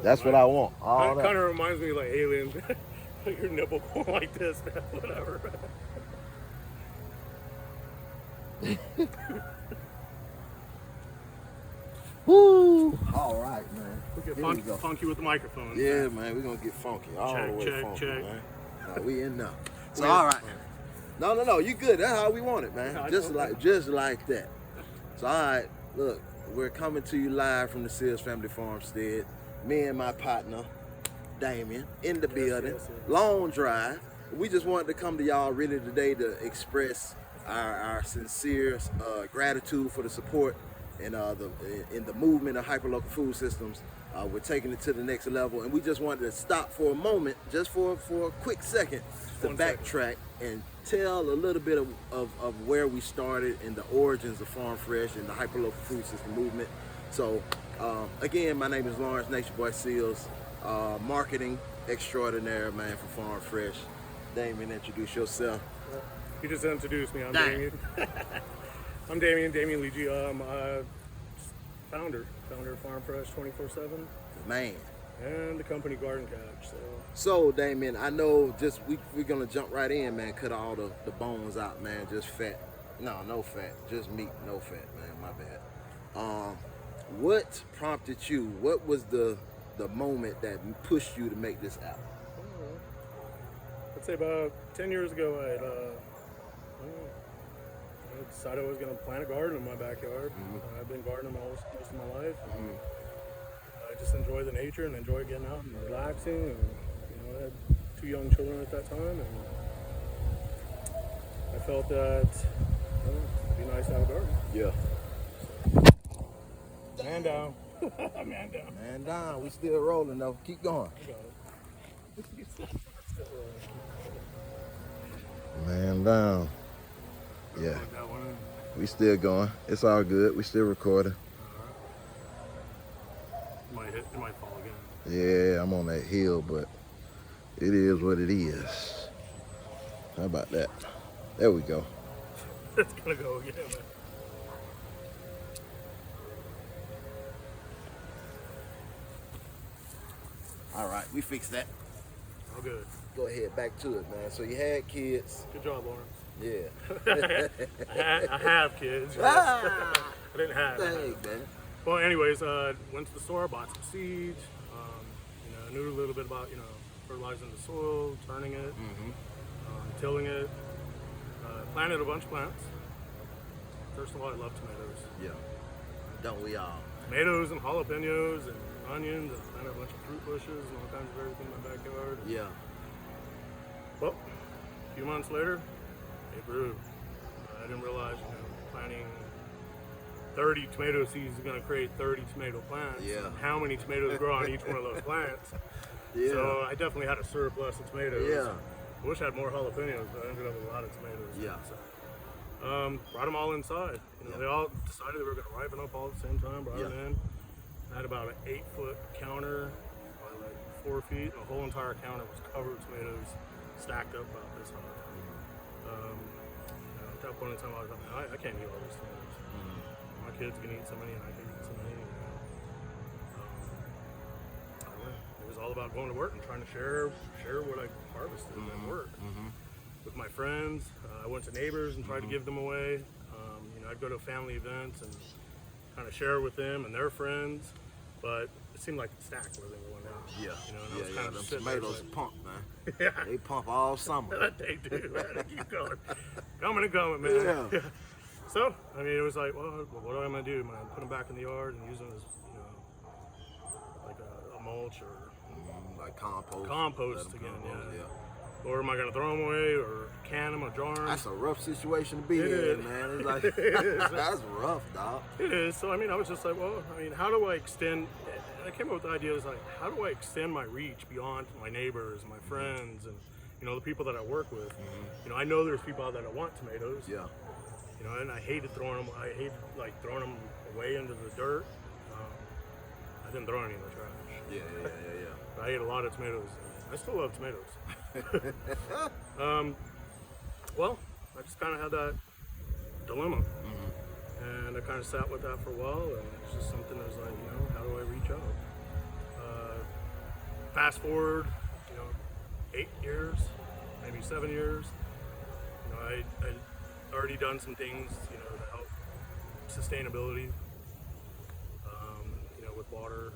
That's what I want. All Kind that. of reminds me like aliens. Your nipple going like this, man. Whatever. Woo! All right, man. We get Here we go. funky with the microphones. Yeah, man, we're gonna get funky. All the way Check, funky, check. man. We in now. So all right. No, you good. That's how we want it, man. Yeah, just like that. So all right, look, we're coming to you live from the Sears Family Farmstead. Me and my partner, Damien, in the building. Yes. Long drive. We just wanted to come to y'all really today to express our sincere gratitude for the support and in the movement of hyperlocal food systems. We're taking it to the next level, and we just wanted to stop for a moment, just for a quick second, to backtrack and tell a little bit of where we started and the origins of Farm Fresh and the hyperlocal food system movement. So again, my name is Lawrence Nature Boy Seals, marketing extraordinaire, man, for Farm Fresh. Damien, introduce yourself. You just introduced me. I'm Damien. I'm Damien Lieggi. Founder of Farm Fresh 24/7. Man. And the company Garden Catch. So Damien, I know we're gonna jump right in, man. Cut all the bones out, man. Just fat. No fat. Just meat, no fat, man. My bad. What prompted you? What was the moment that pushed you to make this album? I'd say about 10 years ago, I decided I was going to plant a garden in my backyard. I've been gardening most of my life. I just enjoy the nature and enjoy getting out and relaxing. And, I had 2 young children at that time, and I felt that it'd be nice to have a garden. Yeah. Man down. Man down. We still rolling though. Keep going. I got it. Man down. Yeah. We still going. It's all good. We still recording. It might fall again. Yeah, I'm on that hill, but it is what it is. How about that? There we go. It's gonna go again, man. All right, we fixed that. All good. Go ahead, back to it, man. So you had kids. Good job, Lawrence. Yeah. I have kids. Yes. I didn't have. Dang, man. Well, anyways, went to the store, bought some seeds. I knew a little bit about fertilizing the soil, turning it, tilling it. Planted a bunch of plants. First of all, I love tomatoes. Yeah. Don't we all? Tomatoes and jalapenos and onions, and planted a bunch of fruit bushes and all kinds of everything in my backyard. Yeah. Well, a few months later, it grew. I didn't realize, planting 30 tomato seeds is going to create 30 tomato plants. Yeah. And how many tomatoes grow on each one of those plants. Yeah. So I definitely had a surplus of tomatoes. Yeah. I wish I had more jalapenos, but I ended up with a lot of tomatoes. Yeah. So, brought them all inside. They all decided they were going to ripen up all at the same time. Brought them in. I had about an 8-foot counter, probably like 4 feet. The whole entire counter was covered with tomatoes, stacked up about this high. At that point in time, I was like, I can't eat all these tomatoes. My kids can eat so many, and I can eat so many. It was all about going to work and trying to share what I harvested at work with my friends. I went to neighbors and tried to give them away. I'd go to family events and kind of share with them and their friends, but it seemed like the stack wasn't going down. Yeah. Them tomatoes pump, man. Yeah. They pump all summer. They do, man. They keep going. Coming, man. Yeah. So, it was like, well, what am I going to do, man? Put them back in the yard and use them as, like a mulch or like compost. Compost again, yeah. Or am I going to throw them away or can them or jar them? That's a rough situation to be in, man. It's like, that's rough, dog. It is. So, I was just like, well, how do I extend, and I came up with the idea, is like, how do I extend my reach beyond my neighbors, my friends, and, the people that I work with? I know there's people out there that want tomatoes. Yeah. And I hated throwing them. I hated throwing them away into the dirt. I didn't throw any in the trash. Yeah. But I ate a lot of tomatoes. I still love tomatoes. Well, I just kind of had that dilemma, and I kind of sat with that for a while, and it's just something that was like, how do I reach out? fast forward, 8 years, maybe 7 years. I already done some things, to help sustainability, with water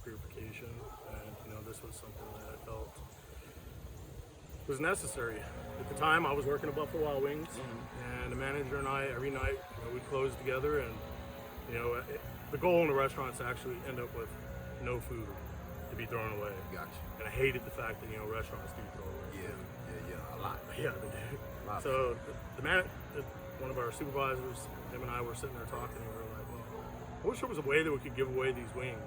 purification, and this was something that I felt was necessary. At the time, I was working at Buffalo Wild Wings, and the manager and I, every night, we'd close together, and the goal in the restaurant is to actually end up with no food to be thrown away. Gotcha. And I hated the fact that restaurants do throw away. Yeah, a lot. Yeah, they do. So one of our supervisors, him and I were sitting there talking, and we were like, well, I wish there was a way that we could give away these wings.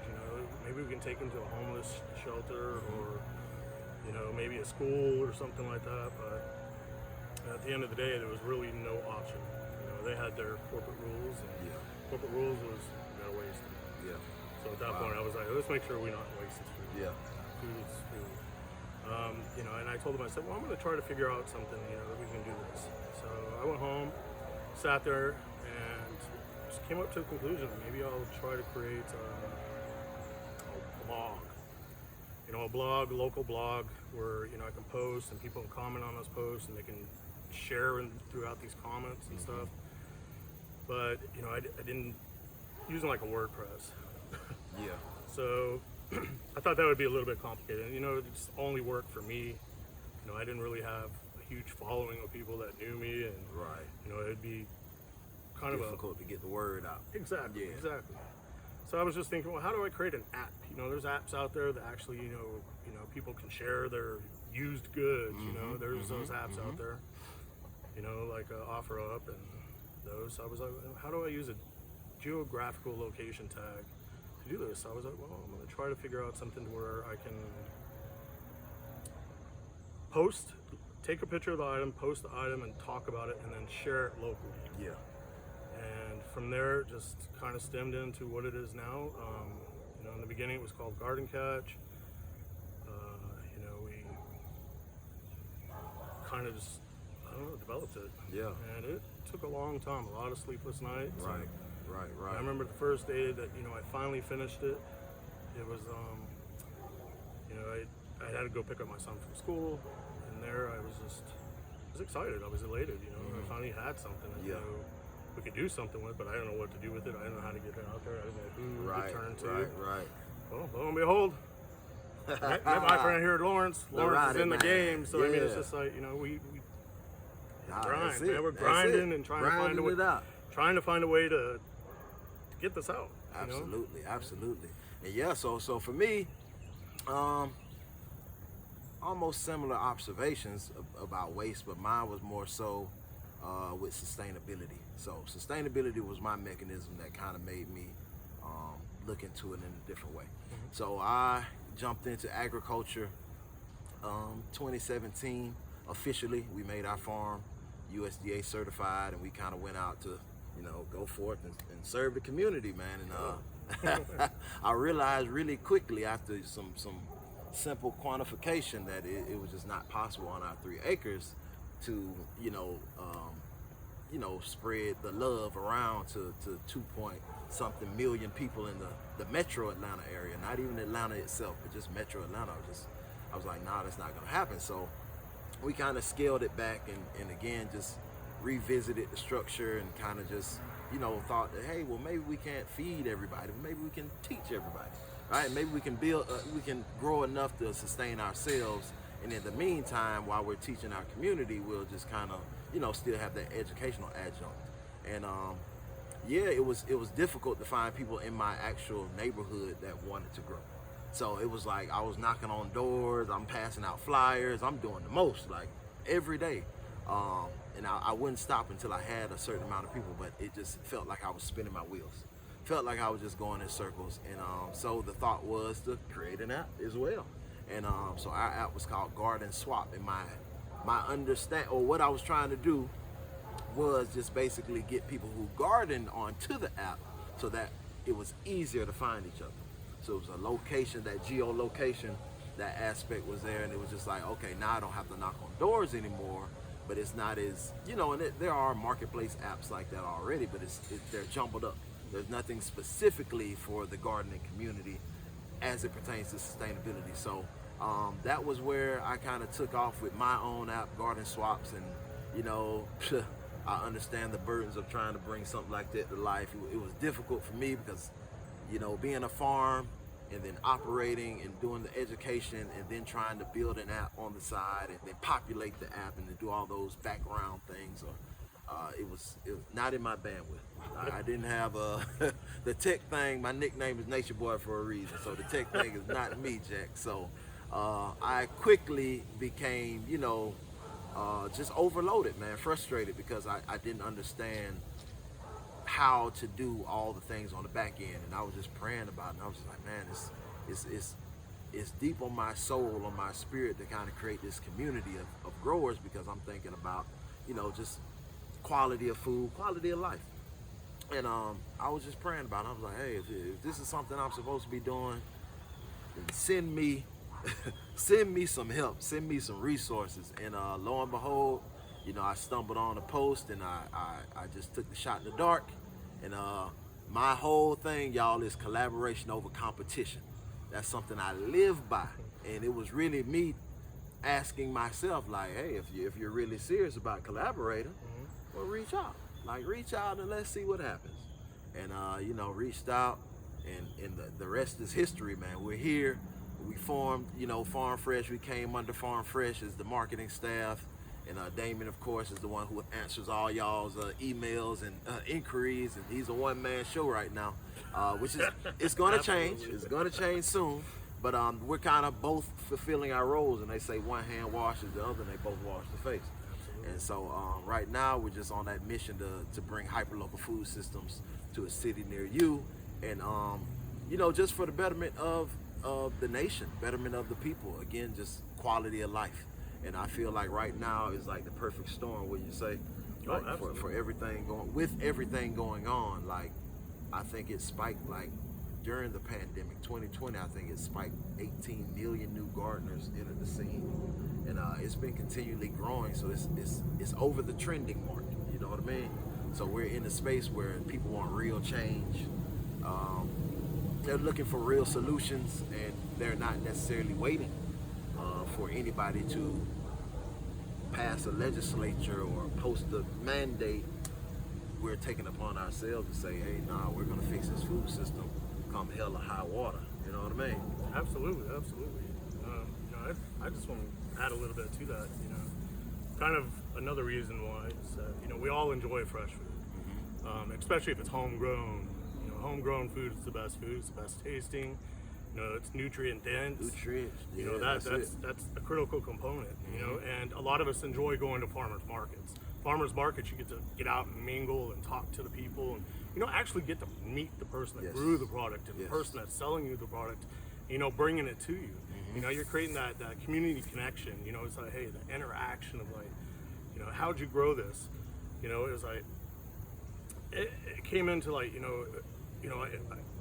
Maybe we can take them to a homeless shelter, or maybe a school or something like that. But at the end of the day, there was really no option. They had their corporate rules, and corporate rules was you gotta waste it. Yeah. So at that point, I was like, let's make sure we're not wasting food. Yeah. Food is food. And I told them, I said, well, I'm going to try to figure out something, that we can do this. So I went home, sat there, and just came up to a conclusion. Maybe I'll try to create a blog. A local blog, where, I can post and people can comment on those posts, and they can share throughout these comments and stuff. But, I didn't, using like a WordPress. Yeah. So I thought that would be a little bit complicated. It just only worked for me. I didn't really have a huge following of people that knew me, and right. It'd be kind difficult to get the word out. Exactly. Yeah. Exactly. So I was just thinking, well, how do I create an app? There's apps out there that actually, people can share their used goods. There's those apps out there. Like OfferUp and those. So I was like, how do I use a geographical location tag to do this? So I was like, well, I'm going to try to figure out something where I can take a picture of the item, post the item, and talk about it, and then share it locally. Yeah. And from there, it just kind of stemmed into what it is now. In the beginning, it was called Garden Catch. We kind of just, developed it. Yeah. And it took a long time, a lot of sleepless nights. Right. I remember the first day that I finally finished it. It was I had to go pick up my son from school, and there I was excited. I was elated. I finally had something that we could do something with, but I didn't know what to do with it. I didn't know how to get it out there. I didn't know who to turn to. Right. Well, lo and behold, met my friend here, Lawrence. Lawrence is in the game, so I mean, it's just like we grind, man. We're grinding and trying to find a way to get this out. Absolutely. And yeah, so for me, almost similar observations about waste, but mine was more so with sustainability. So sustainability was my mechanism that kind of made me look into it in a different way. So I jumped into agriculture 2017. Officially, we made our farm USDA certified, and we kind of went out to go forth and serve the community, man. And I realized really quickly after some simple quantification that it was just not possible on our 3 acres to spread the love around to 2-point-something million people in the metro Atlanta area, not even Atlanta itself, but just metro Atlanta. I was like, nah, that's not gonna happen. So we kind of scaled it back and again just revisited the structure and kind of just thought that, hey, well, maybe we can't feed everybody, maybe we can teach everybody, right? Maybe we can we can grow enough to sustain ourselves, and in the meantime, while we're teaching our community, we'll just kind of still have that educational adjunct. And it was difficult to find people in my actual neighborhood that wanted to grow. So it was like I was knocking on doors, I'm passing out flyers, I'm doing the most, like every day. And I wouldn't stop until I had a certain amount of people, but it just felt like I was spinning my wheels. Felt like I was just going in circles. And so the thought was to create an app as well. And so our app was called Garden Swap. And my understand, or what I was trying to do was just basically get people who garden onto the app so that it was easier to find each other. So it was a location, that geolocation, that aspect was there, and it was just like, okay, now I don't have to knock on doors anymore, but it's not as, and there are marketplace apps like that already, but they're jumbled up. There's nothing specifically for the gardening community as it pertains to sustainability. So that was where I kind of took off with my own app, Garden Swaps, and you know, I understand the burdens of trying to bring something like that to life. It was difficult for me because, you know, being a farm and then operating and doing the education and then trying to build an app on the side and then populate the app and to do all those background things, it was not in my bandwidth. I didn't have the tech thing. My nickname is Nature Boy for a reason, so the tech thing is not me, Jack. So I quickly became, you know, just overloaded, man, frustrated because I didn't understand how to do all the things on the back end, and I was just praying about it. And I was just like, man, it's deep on my soul, on my spirit to kind of create this community of growers, because I'm thinking about, you know, just quality of food, quality of life. And I was just praying about it. I was like, hey, if this is something I'm supposed to be doing, then send me some help, send me some resources. And lo and behold, you know, I stumbled on a post, and I just took the shot in the dark. And my whole thing, y'all, is collaboration over competition. That's something I live by. And it was really me asking myself, like, hey, if you're really serious about collaborating, well, reach out. Like, reach out and let's see what happens. And you know, reached out, and the rest is history, man. We're here. We formed, you know, Farm Fresh. We came under Farm Fresh as the marketing staff. And Damien, of course, is the one who answers all y'all's emails and inquiries. And he's a one-man show right now, which is, it's going to change. It's going to change soon. But we're kind of both fulfilling our roles. And they say one hand washes the other, and they both wash the face. And so right now, we're just on that mission to bring hyperlocal food systems to a city near you. And, you know, just for the betterment of the nation, betterment of the people. Again, just quality of life. And I feel like right now is like the perfect storm, would you say? Like for everything going on. Like, I think it spiked, like, during the pandemic, 2020, I think it spiked 18 million new gardeners entered the scene. And it's been continually growing, so it's over the trending mark, you know what I mean? So we're in a space where people want real change. They're looking for real solutions, and they're not necessarily waiting for anybody to pass a legislature or post a mandate. We're taking upon ourselves to say, hey, nah, we're gonna fix this food system come hell or high water. You know what I mean? Absolutely. You know, I just want to add a little bit to that. You know, kind of another reason why is you know, we all enjoy fresh food, especially if it's homegrown. You know, homegrown food is the best food. It's the best tasting. You know, it's nutrient dense. Yeah, you know, that's a critical component. You know, and a lot of us enjoy going to farmers markets. Farmers markets, you get to get out and mingle and talk to the people, and you know, actually get to meet the person that grew the product and the person that's selling you the product. You know, bringing it to you. You know, you're creating that community connection. You know, it's like, hey, the interaction of like, you know, how'd you grow this? You know, it was like, it came into like, you know, I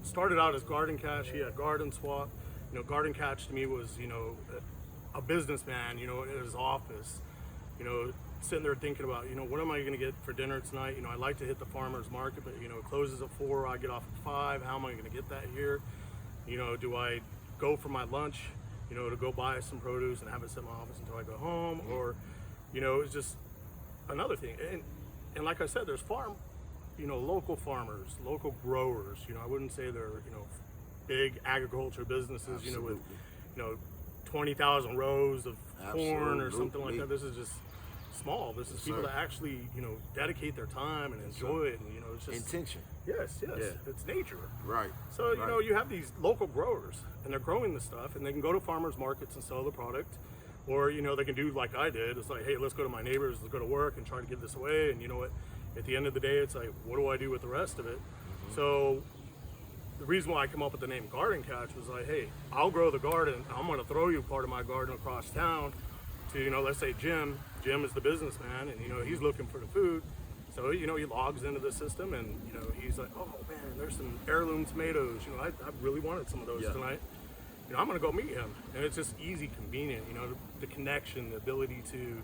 started out as Garden Catch. He had Garden Swap. You know, Garden Catch to me was, you know, a businessman, you know, in his office, you know, sitting there thinking about, you know, what am I going to get for dinner tonight? You know, I like to hit the farmer's market, but, you know, it closes at 4, I get off at 5. How am I going to get that here? You know, do I go for my lunch, you know, to go buy some produce and have it sit in my office until I go home? Or, you know, it's just another thing. And like I said, there's you know, local farmers, local growers. You know, I wouldn't say they're, you know, big agriculture businesses, you know, with, you know, 20,000 rows of corn or something like that. This is just small. This is people that actually, you know, dedicate their time and enjoy it, and you know, it's just intention. Yes, it's nature. Right. So you know, you have these local growers, and they're growing this stuff, and they can go to farmers markets and sell the product, or you know, they can do like I did. It's like, hey, let's go to my neighbors, let's go to work and try to give this away. And you know what? At the end of the day, it's like, what do I do with the rest of it? So the reason why I came up with the name Garden Catch was like, hey, I'll grow the garden. I'm going to throw you part of my garden across town to, you know, let's say Jim. Jim is the businessman, and, you know, he's looking for the food. So, you know, he logs into the system, and, you know, he's like, oh, man, there's some heirloom tomatoes. You know, I really wanted some of those tonight. You know, I'm going to go meet him. And it's just easy, convenient, you know, the connection, the ability to,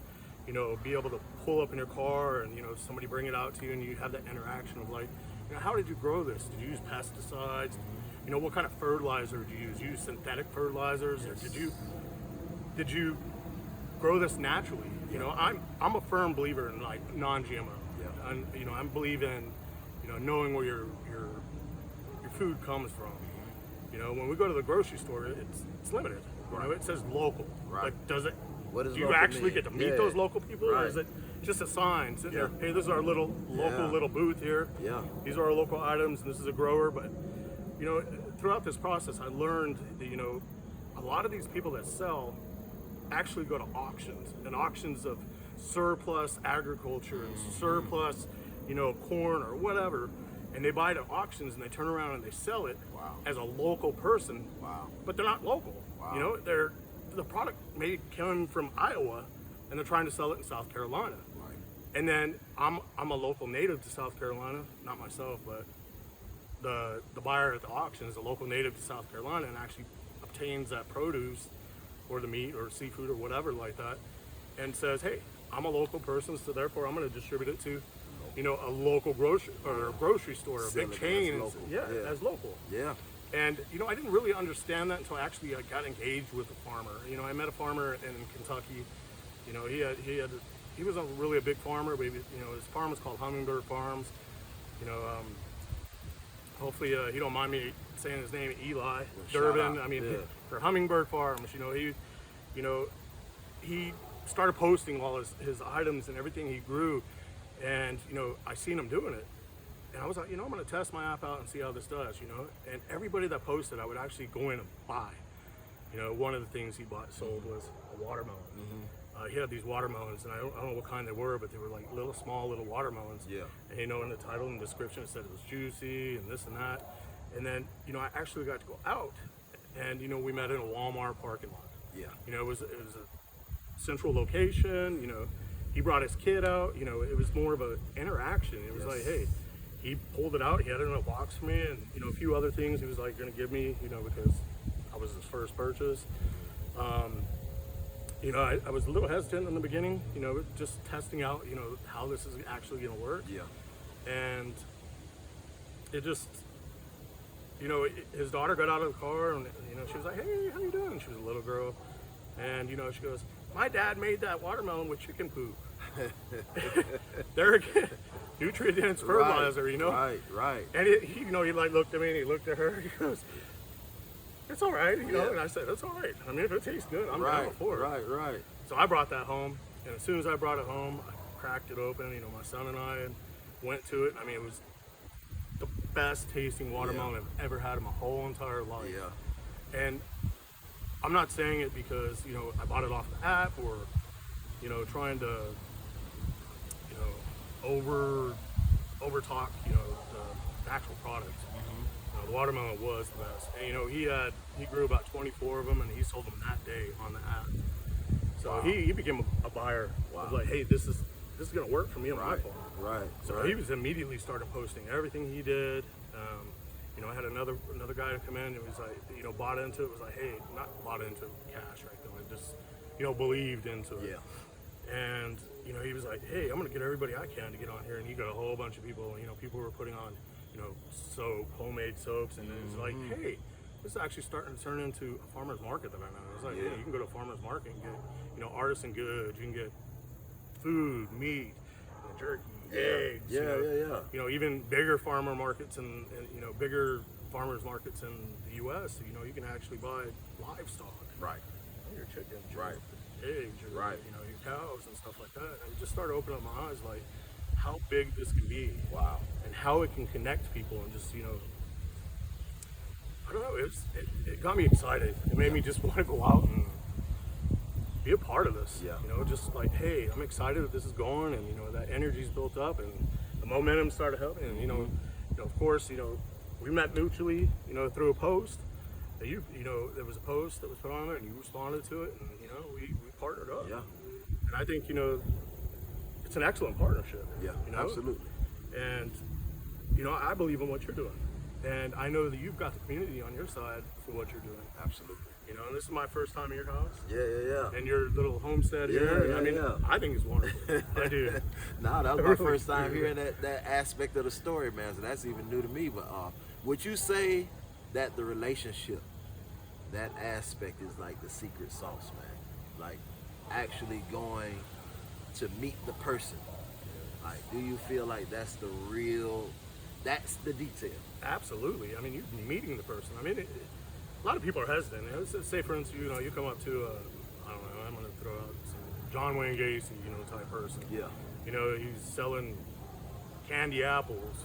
you know, be able to pull up in your car and, you know, somebody bring it out to you, and you have that interaction of like, you know, how did you grow this? Did you use pesticides? You know, what kind of fertilizer did you use? Use synthetic fertilizers, or did you did you grow this naturally? You know, I'm a firm believer in like non-GMO. Yeah. And you know, I believe in, you know, knowing where your food comes from. You know, when we go to the grocery store, it's limited. You know, it says local. Right. But does it? What does do you local actually mean? get to meet Yeah. those local people, or Right. is it just a sign sitting Yeah. there? Hey, this is our local Yeah. little booth here. Yeah. These are our local items, and this is a grower. But you know, throughout this process, I learned that, you know, a lot of these people that sell actually go to auctions, and auctions of surplus agriculture and surplus, you know, corn or whatever, and they buy it at auctions and they turn around and they sell it Wow. as a local person. Wow. But they're not local. Wow. You know, the product may come from Iowa, and they're trying to sell it in South Carolina. Right. And then I'm a local native to South Carolina, not myself, but the buyer at the auction is a local native to South Carolina and actually obtains that produce or the meat or seafood or whatever like that, and says, hey, I'm a local person, so therefore I'm going to distribute it to, you know, a local grocery store, a Sell big it chain, as local. yeah, Yeah. as local. Yeah. And you know, I didn't really understand that until actually I got engaged with a farmer. You know, I met a farmer in Kentucky. You know, he was really a big farmer, but you know, his farm was called Hummingbird Farms. You know, hopefully he don't mind me saying his name, Eli shout Durbin. out. I mean, Yeah. for Hummingbird Farms, he started posting all his items and everything he grew, and you know, I seen him doing it. And I was like, you know, I'm going to test my app out and see how this does, you know. And everybody that posted, I would actually go in and buy. You know, one of the things he sold was a watermelon. He had these watermelons, and I don't know what kind they were, but they were like small little watermelons. Yeah. And you know, in the title and description, it said it was juicy and this and that. And then, you know, I actually got to go out, and you know, we met in a Walmart parking lot. Yeah. You know, it was a central location. You know, he brought his kid out. You know, it was more of an interaction. It was Yes. like, hey, he pulled it out. He had it in a box for me, and you know, a few other things he was like going to give me. You know, because I was his first purchase. You know, I was a little hesitant in the beginning. You know, just testing out. You know, how this is actually going to work. Yeah. And it just, you know, his daughter got out of the car, and you know, she was like, hey, how you doing? She was a little girl, and you know, she goes, my dad made that watermelon with chicken poop. There again, nutrient-dense fertilizer, you know. Right. And he, you know, he like looked at me and he looked at her. He goes, it's all right, you know. Yeah. And I said, it's all right. I mean, if it tastes good, I'm down for it. Right. So I brought that home, and as soon as I brought it home, I cracked it open. You know, my son and I went to it. I mean, it was the best tasting watermelon I've ever had in my whole entire life. Yeah. And I'm not saying it because, you know, I bought it off the app or, you know, trying to, you know, over talk, you know, the actual product. The watermelon was the best. And, you know, he grew about 24 of them, and he sold them that day on the app. So Wow. he became a buyer. Wow. Of like, hey, this is gonna work for me on my Right. farm. Right. So right. he was immediately started posting everything he did. You know, I had another guy to come in and was like, you know, bought into it. Was like, hey, not bought into cash, right? Though, I just, you know, believed into it. Yeah. And you know, he was like, hey, I'm gonna get everybody I can to get on here, and he got a whole bunch of people. You know, people were putting on, you know, soap, homemade soaps, and it's like, hey, this is actually starting to turn into a farmer's market that I know. It's like, Yeah. hey, you can go to a farmer's market and get, you know, artisan goods. You can get food, meat, you know, jerky, eggs. Yeah. you know, Yeah. You know, even bigger farmer markets and you know, bigger farmers markets in the U.S. You know, you can actually buy livestock. Right. Your chickens, your Right. eggs, your, Right. you know, your cows and stuff like that. And it just started opening up my eyes, like how big this can be. Wow. And how it can connect people and just, you know, I don't know, it got me excited. It made me just want to go out and be a part of this. Yeah. You know, just like, hey, I'm excited that this is going, and you know, that energy's built up and the momentum started helping. And you know, of course, you know, we met mutually, you know, through a post. That you know, there was a post that was put on there, and you responded to it, and you know, we partnered up. Yeah. And I think, you know, it's an excellent partnership. Yeah. You know? Absolutely. And you know, I believe in what you're doing, and I know that you've got the community on your side for what you're doing. Absolutely. You know, and this is my first time in your house. Yeah. And your little homestead Yeah, here. yeah, I mean, yeah. I think it's wonderful. I do. Nah, that was I my really first time do. hearing that aspect of the story, man. So that's even new to me. But would you say that the relationship, that aspect, is like the secret sauce, man? like actually going to meet the person. Like, do you feel like that's the detail? Absolutely. I mean, you're meeting the person. I mean, a lot of people are hesitant. Say, for instance, you come up to, I don't know, I'm going to throw out some John Wayne Gacy, type person. Yeah. He's selling candy apples,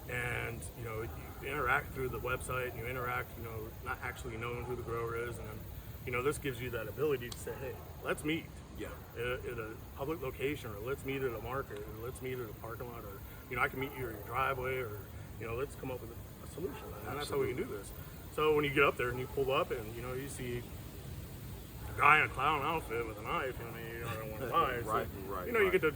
and, you interact through the website, and you interact, not actually knowing who the grower is. And then, this gives you that ability to say, hey, let's meet. Yeah. At a public location, or let's meet at a market, or let's meet at a parking lot, or, I can meet you at your driveway, or, let's come up with a solution. And that's how we can do this. So when you get up there and you pull up and, you see a guy in a clown outfit with a knife, I don't want to buy it. Right. You get to,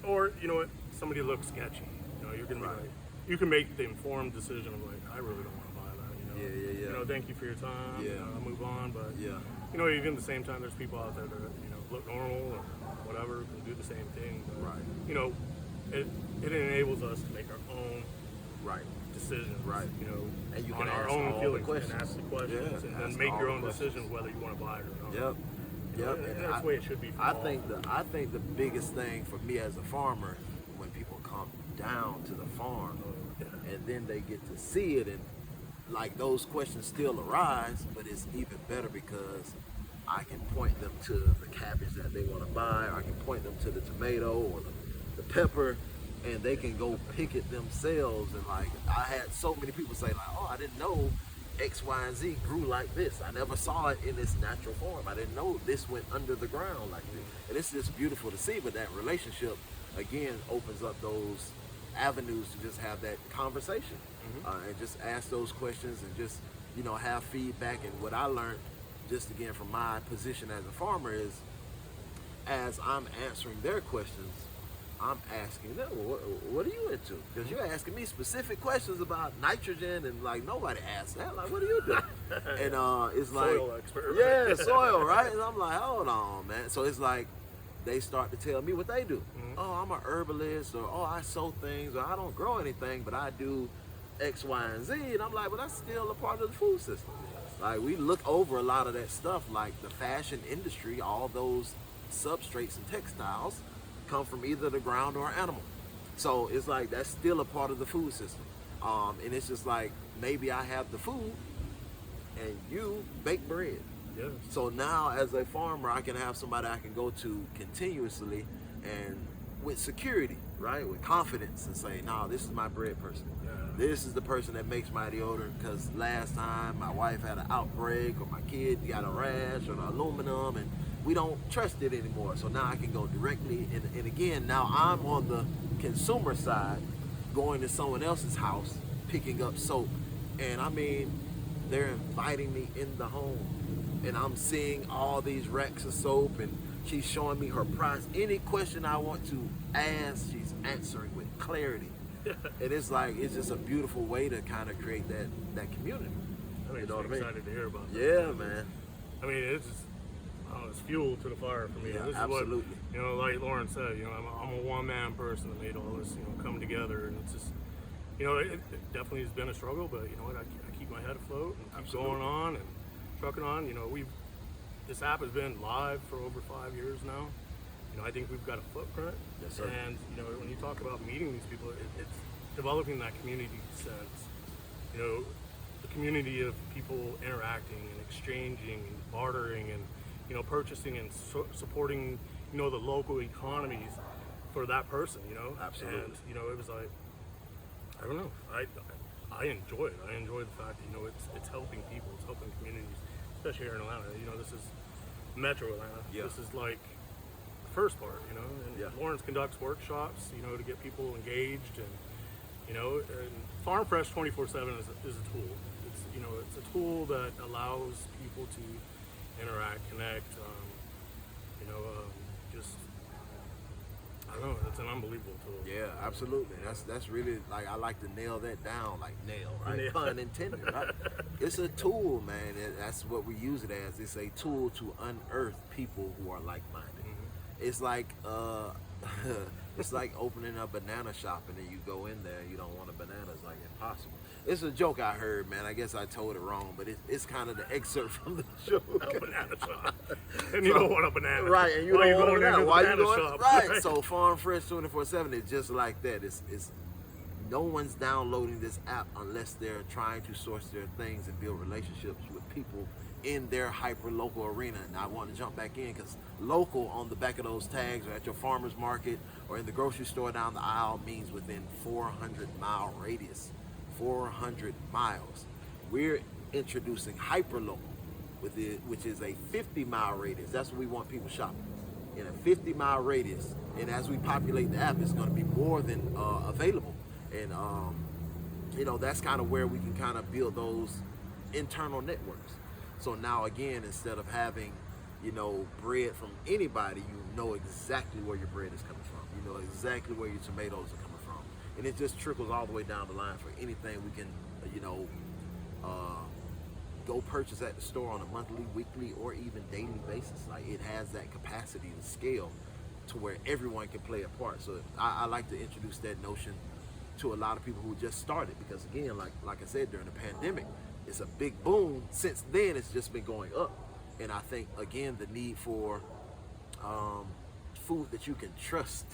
or, what, somebody looks sketchy. You're going to be like, you can make the informed decision of like, I really don't want to buy that, Yeah. Thank you for your time, Yeah. I'll move on, but, Yeah. even at the same time, there's people out there that, look normal or whatever, can do the same thing, but, Right. It enables us to make our own decisions, Right. And you can on our ask own all feelings, the questions. and ask the questions, Yeah, and then ask make all your the own questions. decision whether you want to buy it or not. Yep. And that's the way it should be for I all. think the biggest thing for me as a farmer, when people come down to the farm and then they get to see it, and like those questions still arise, but it's even better because I can point them to the cabbage that they want to buy, or I can point them to the tomato or the pepper, and they can go pick it themselves. And like, I had so many people say like, oh, I didn't know X, Y, and Z grew like this. I never saw it in its natural form. I didn't know this went under the ground like this. And it's just beautiful to see, but that relationship, again, opens up those avenues to just have that conversation, and just ask those questions, and just, have feedback. And what I learned, just again from my position as a farmer, is as I'm answering their questions, I'm asking them, well, what are you into? Because you're asking me specific questions about nitrogen, and like nobody asks that. Like, what do you do? And it's like, Soil expert. yeah, soil, right? And I'm like, hold on, man. So it's like they start to tell me what they do. Oh, I'm an herbalist, or oh, I sow things, or I don't grow anything, but I do X, Y, and Z. And I'm like, well, that's still a part of the food system. Like, we look over a lot of that stuff, like the fashion industry, all those substrates and textiles come from either the ground or animal. So it's like, that's still a part of the food system. And it's just like, maybe I have the food and you bake bread. Yes. So now as a farmer, I can have somebody I can go to continuously and with security, right? With confidence, and say, no, this is my bread person. Yeah. This is the person that makes my deodorant, because last time my wife had an outbreak, or my kid got a rash, or the aluminum, and we don't trust it anymore. So now I can go directly, and again, now I'm on the consumer side, going to someone else's house, picking up soap, and I mean, they're inviting me in the home, and I'm seeing all these racks of soap, and she's showing me her price. Any question I want to ask, she's answering with clarity. And it's like, it's just a beautiful way to kind of create that community. I mean, You know what I mean? excited to hear about that. Yeah, man. I mean, it's just, it's fuel to the fire for me. Yeah, This absolutely. is what, like Lauren said, I'm a one-man person that made all this, come together, and it's just, it definitely has been a struggle, but you know what, I keep my head afloat and keep going on and trucking on. This app has been live for over 5 years now. I think we've got a footprint. Yes, sir. And when you talk about meeting these people, it's developing that community sense. The community of people interacting and exchanging and bartering and purchasing and supporting the local economies for that person. Absolutely. And it was like, I don't know. I enjoy it. I enjoy the fact that it's helping people, it's helping communities, especially here in Atlanta. This is Metro Atlanta. Yeah. This is like the first part, and Yeah. Lawrence conducts workshops, to get people engaged, and Farm Fresh 24/7 is a tool. It's a tool that allows people to interact, connect, just, I don't know, it's an unbelievable tool. Yeah, absolutely. That's really, like, I like to nail that down, like nail, right? Nail. Pun intended, right? It's a tool, man. That's what we use it as. It's a tool to unearth people who are like-minded. It's like it's like opening a banana shop, and then you go in there and you don't want a banana. It's like impossible. It's a joke I heard, man. I guess I told it wrong, but it's kind of the excerpt from the show. A banana shop. And you don't want a banana. Right, and you Why don't want a into banana. the Why you banana going? shop? Right. So Farm Fresh 24/7 is just like that. It's no one's downloading this app unless they're trying to source their things and build relationships with people in their hyper local arena. And I want to jump back in because local on the back of those tags or at your farmer's market or in the grocery store down the aisle means within 400-mile radius. 400 miles. We're introducing hyper local, which is a 50-mile radius. That's what we want people shopping in a 50-mile radius. And as we populate the app, it's going to be more than available. And that's kind of where we can kind of build those internal networks. So now again, instead of having bread from anybody, you know exactly where your bread is coming from. You know exactly where your tomatoes are coming from, and it just trickles all the way down the line for anything we can go purchase at the store on a monthly, weekly, or even daily basis. Like, it has that capacity to scale to where everyone can play a part. So I like to introduce that notion to a lot of people who just started, because again, like I said, during the pandemic, it's a big boom. Since then, it's just been going up. And I think, again, the need for food that you can trust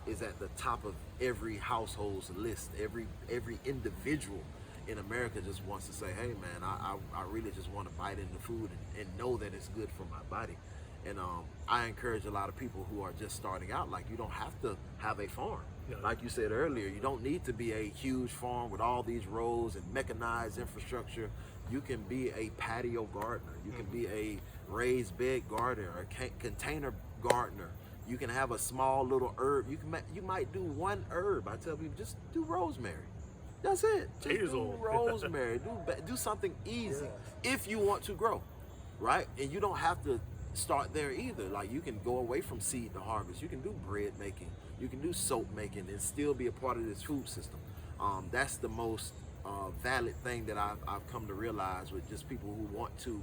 is at the top of every household's list. Every individual in America just wants to say, hey man, I really just want to bite into food and know that it's good for my body. And I encourage a lot of people who are just starting out, like, you don't have to have a farm. No. Like you said earlier, you don't need to be a huge farm with all these rows and mechanized infrastructure. You can be a patio gardener. You can be a raised bed gardener, a container gardener. You can have a small little herb. You might do one herb. I tell people, just do rosemary. That's it. Just do rosemary. Do something easy if you want to grow, right? And you don't have to start there either. Like, you can go away from seed to harvest. You can do bread making. You can do soap making and still be a part of this food system. That's the most valid thing that I've come to realize with just people who want to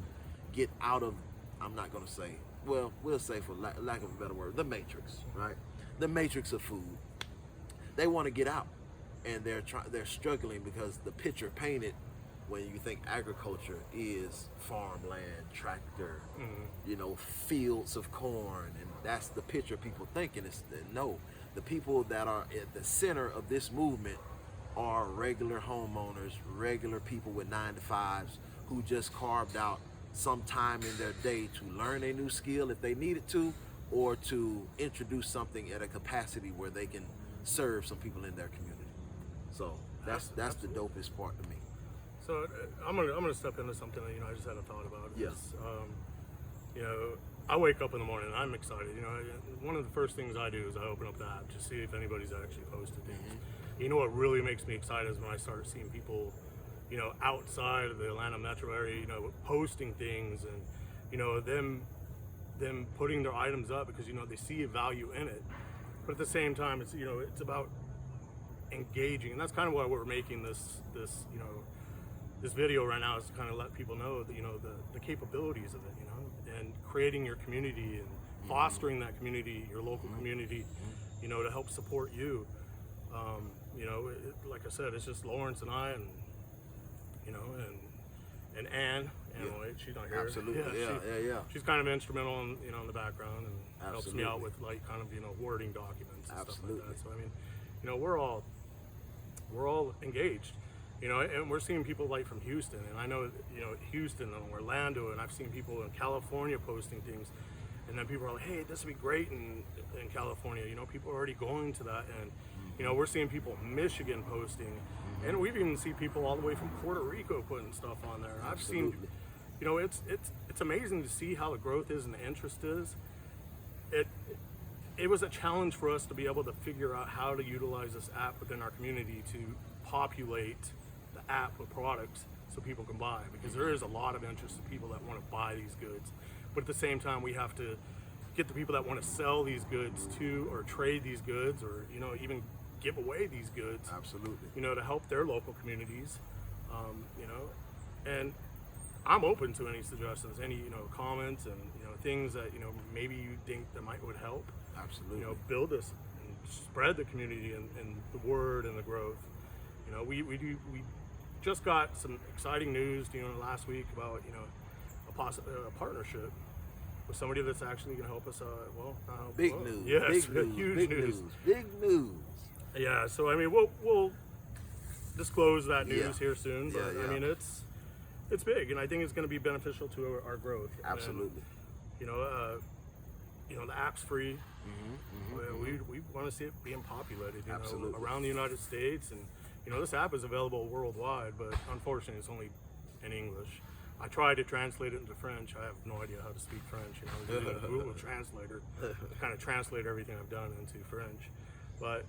get out of, I'm not going to say, well, we'll say for lack of a better word, the matrix, right? The matrix of food. They want to get out, and they're struggling because the picture painted when you think agriculture is farmland, tractor, fields of corn, and that's the picture people think. And no, the people that are at the center of this movement are regular homeowners, regular people with 9-to-5s who just carved out some time in their day to learn a new skill if they needed to, or to introduce something at a capacity where they can serve some people in their community. So that's the dopest part to me. So I'm gonna step into something that I just had a thought about. Yeah. I wake up in the morning and I'm excited. One of the first things I do is I open up the app to see if anybody's actually posted things. You know what really makes me excited is when I start seeing people, outside of the Atlanta metro area, posting things, and them putting their items up because they see a value in it. But at the same time, it's it's about engaging, and that's kind of why we're making this video right now, is to kind of let people know that the capabilities of it, and creating your community and fostering that community, your local community, to help support you. Like I said, it's just Lawrence and I, and and Ann, Wade, she's not here. Absolutely, yeah. She's kind of instrumental in in the background and helps me out with kind of wording documents and stuff like that. So I mean, we're all engaged. And we're seeing people like from Houston, and I know, Houston and Orlando, and I've seen people in California posting things, and then people are like, hey, this would be great in California. People are already going to that, and we're seeing people in Michigan posting, and we've even seen people all the way from Puerto Rico putting stuff on there. I've seen, it's amazing to see how the growth is and the interest is. It was a challenge for us to be able to figure out how to utilize this app within our community to populate the app with products so people can buy, because there is a lot of interest in people that want to buy these goods, but at the same time we have to get the people that want to sell these goods to, or trade these goods, or even give away these goods, absolutely, to help their local communities, and I'm open to any suggestions, any comments, and things that maybe you think that would help, absolutely, build this and spread the community and the word and the growth. We just got some exciting news, last week about, a partnership with somebody that's actually going to help us. Big well, news. Yes, Big news. huge Big news. news. Big news. Yeah. So I mean, we'll disclose that news Yeah. here soon. But Yeah. I mean, it's big, and I think it's going to be beneficial to our growth. Absolutely. And, the app's free. We want to see it being populated, Absolutely. around the United States, and this app is available worldwide, but unfortunately, it's only in English. I tried to translate it into French. I have no idea how to speak French. Using a Google Translator to kind of translate everything I've done into French, but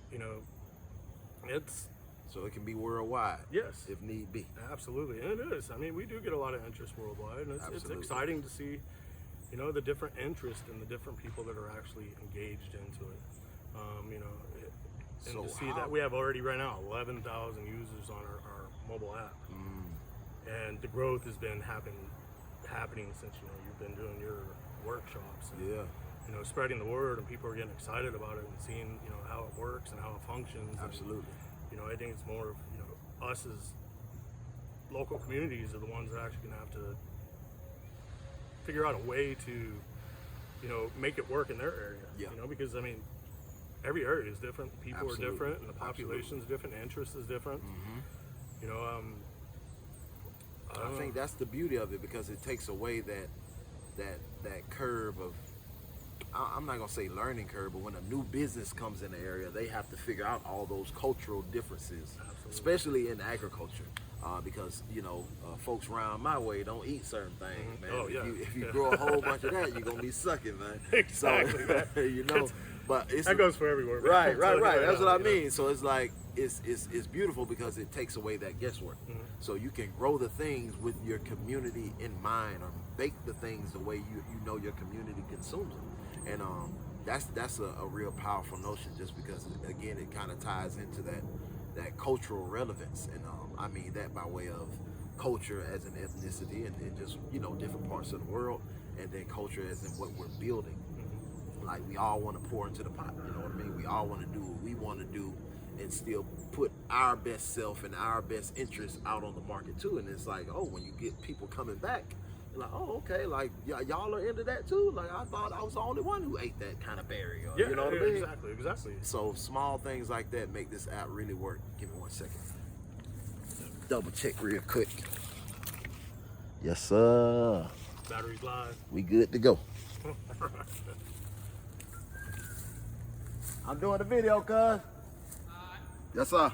it's. So it can be worldwide. Yes. If need be. Absolutely, and it is. I mean, we do get a lot of interest worldwide, and it's exciting to see, the different interest and the different people that are actually engaged into it. And So to see how- that we have already right now 11,000 users on our mobile app, and the growth has been happening since you've been doing your workshops. And, Yeah. spreading the word, and people are getting excited about it and seeing how it works and how it functions. Absolutely. And, I think it's more of us as local communities are the ones that are actually going to have to figure out a way to make it work in their area. Yeah. Because I mean, every area is different. People Absolutely. are different, and the population is different. The interest is different. I think that's the beauty of it, because it takes away that curve of, I'm not gonna say learning curve, but when a new business comes in the area, they have to figure out all those cultural differences, especially in agriculture, because folks around my way don't eat certain things, man. Oh, yeah. If you grow a whole bunch of that, you're gonna be sucking, man. Exactly. So, but that goes for everywhere. Man. Right. That's what I now, mean. So it's like it's beautiful because it takes away that guesswork. So you can grow the things with your community in mind, or bake the things the way you know your community consumes them, and that's a real powerful notion. Just because again it kind of ties into that cultural relevance, and I mean that by way of culture as an ethnicity and just different parts of the world, and then culture as in what we're building. Like we all want to pour into the pot, you know what I mean? We all want to do what we want to do and still put our best self and our best interests out on the market too. And it's like, oh, when you get people coming back, you're like, oh, okay, like y'all are into that too? Like I thought I was the only one who ate that kind of berry. Or, Yeah, you know what I mean? Exactly. So small things like that make this app really work. Give me 1 second. Double check real quick. Yes, sir. Batteries live. We good to go. I'm doing the video, cuz. Yes, sir.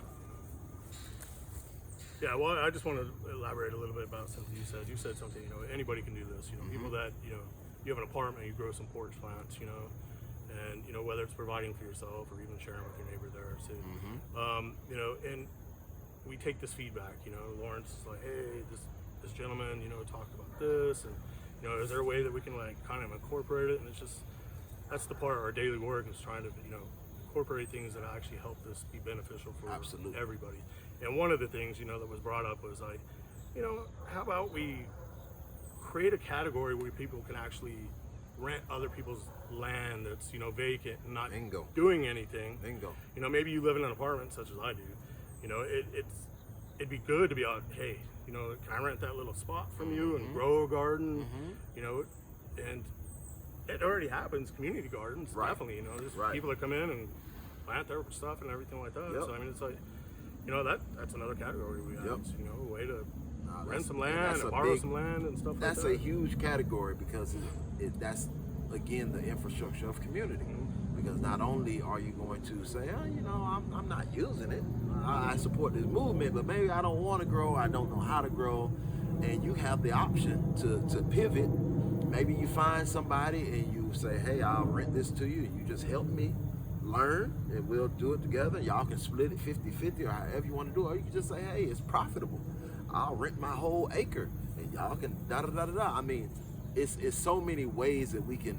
Yeah, well, I just want to elaborate a little bit about something you said. You said something, anybody can do this. People that, you have an apartment, you grow some porch plants, and, whether it's providing for yourself or even sharing with your neighbor there too. And we take this feedback, Lawrence is like, hey, this gentleman, talked about this, and, is there a way that we can kind of incorporate it? And it's just, that's the part of our daily work, is trying to, incorporate things that actually help this be beneficial for everybody. And one of the things, that was brought up was like, how about we create a category where people can actually rent other people's land that's, vacant and not doing anything. Bingo. Maybe you live in an apartment such as I do. It'd be good to be out, hey, can I rent that little spot from you and grow a garden? And it already happens, community gardens, definitely, there's people that come in and plant their stuff and everything like that. So I mean, it's like, that's another category we have, a way to rent some land and borrow some land and stuff like that. That's a huge category, because that's, again, the infrastructure of community. Because not only are you going to say, oh, I'm not using it, I support this movement, but maybe I don't want to grow, I don't know how to grow, and you have the option to pivot. Maybe you find somebody and you say, hey, I'll rent this to you, and you just help me learn, and we'll do it together. Y'all can split it 50-50 or however you want to do it. Or you can just say, hey, it's profitable. I'll rent my whole acre, and y'all can da-da-da-da-da. I mean, it's so many ways that we can,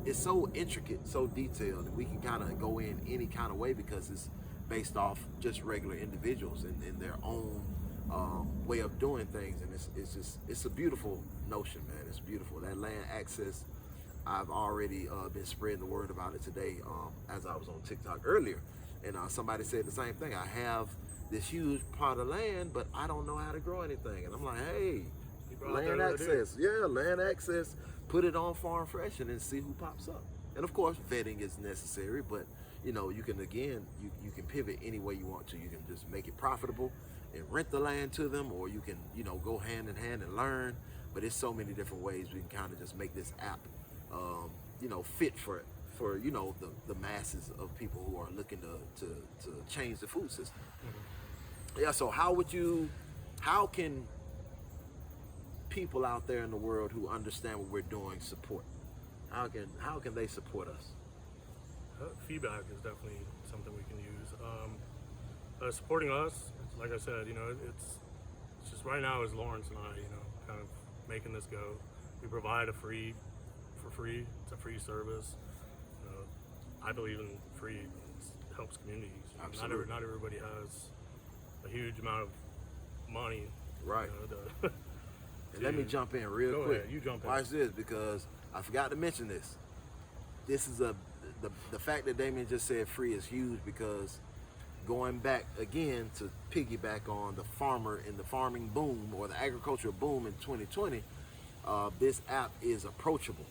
it's so intricate, so detailed, that we can kind of go in any kind of way, because it's based off just regular individuals and their own way of doing things. And it's a beautiful notion, man. It's beautiful. That land access, I've already been spreading the word about it today, as I was on TikTok earlier, and somebody said the same thing. I have this huge part of land, but I don't know how to grow anything. And I'm like, hey, land access. Yeah, land access put it on Farm Fresh and then see who pops up. And of course, vetting is necessary, but you know, you can you can pivot any way you want to. You can just make it profitable and rent the land to them, or you can, you know, go hand in hand and learn. But there's so many different ways we can kind of just make this app, you know, fit for you know, the masses of people who are looking to change the food system. Yeah. So how can people out there in the world who understand what we're doing support? How can they support us? Feedback is definitely something we can use. Supporting us, like I said, you know, it's just right now is Lawrence and I, you know, kind of making this go. We provide for free. It's a free service. I believe in free. It helps communities. Absolutely. Not everybody has a huge amount of money. Right. You know, and let me jump in real go quick. ahead, you jump in. Watch this, because I forgot to mention this. This is the fact that Damien just said free is huge, because going back again to piggyback on the farmer and the farming boom, or the agricultural boom in 2020, this app is approachable.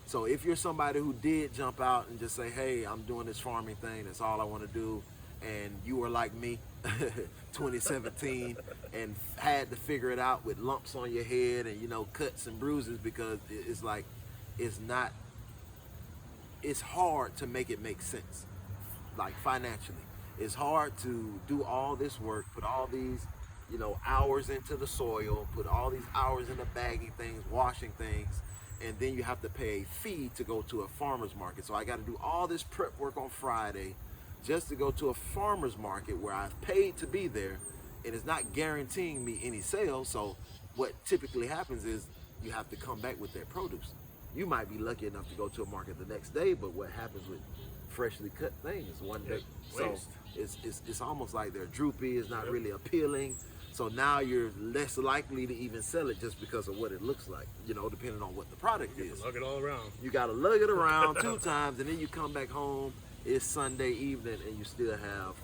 So if you're somebody who did jump out and just say, hey, I'm doing this farming thing, that's all I want to do, and you were like me, 2017, and had to figure it out with lumps on your head and, you know, cuts and bruises, because it's like, it's hard to make it make sense, like financially. It's hard to do all this work, put all these, you know, hours into the soil, put all these hours into bagging things, washing things, and then you have to pay a fee to go to a farmer's market. So I got to do all this prep work on Friday just to go to a farmer's market where I've paid to be there, and it's not guaranteeing me any sales. So what typically happens is you have to come back with that produce. You might be lucky enough to go to a market the next day, but what happens with freshly cut things one day? So it's almost like they're droopy, it's not really appealing. So now you're less likely to even sell it just because of what it looks like, you know, depending on what the product is. Lug it all around. You got to lug it around 2 times, and then you come back home, it's Sunday evening, and you still have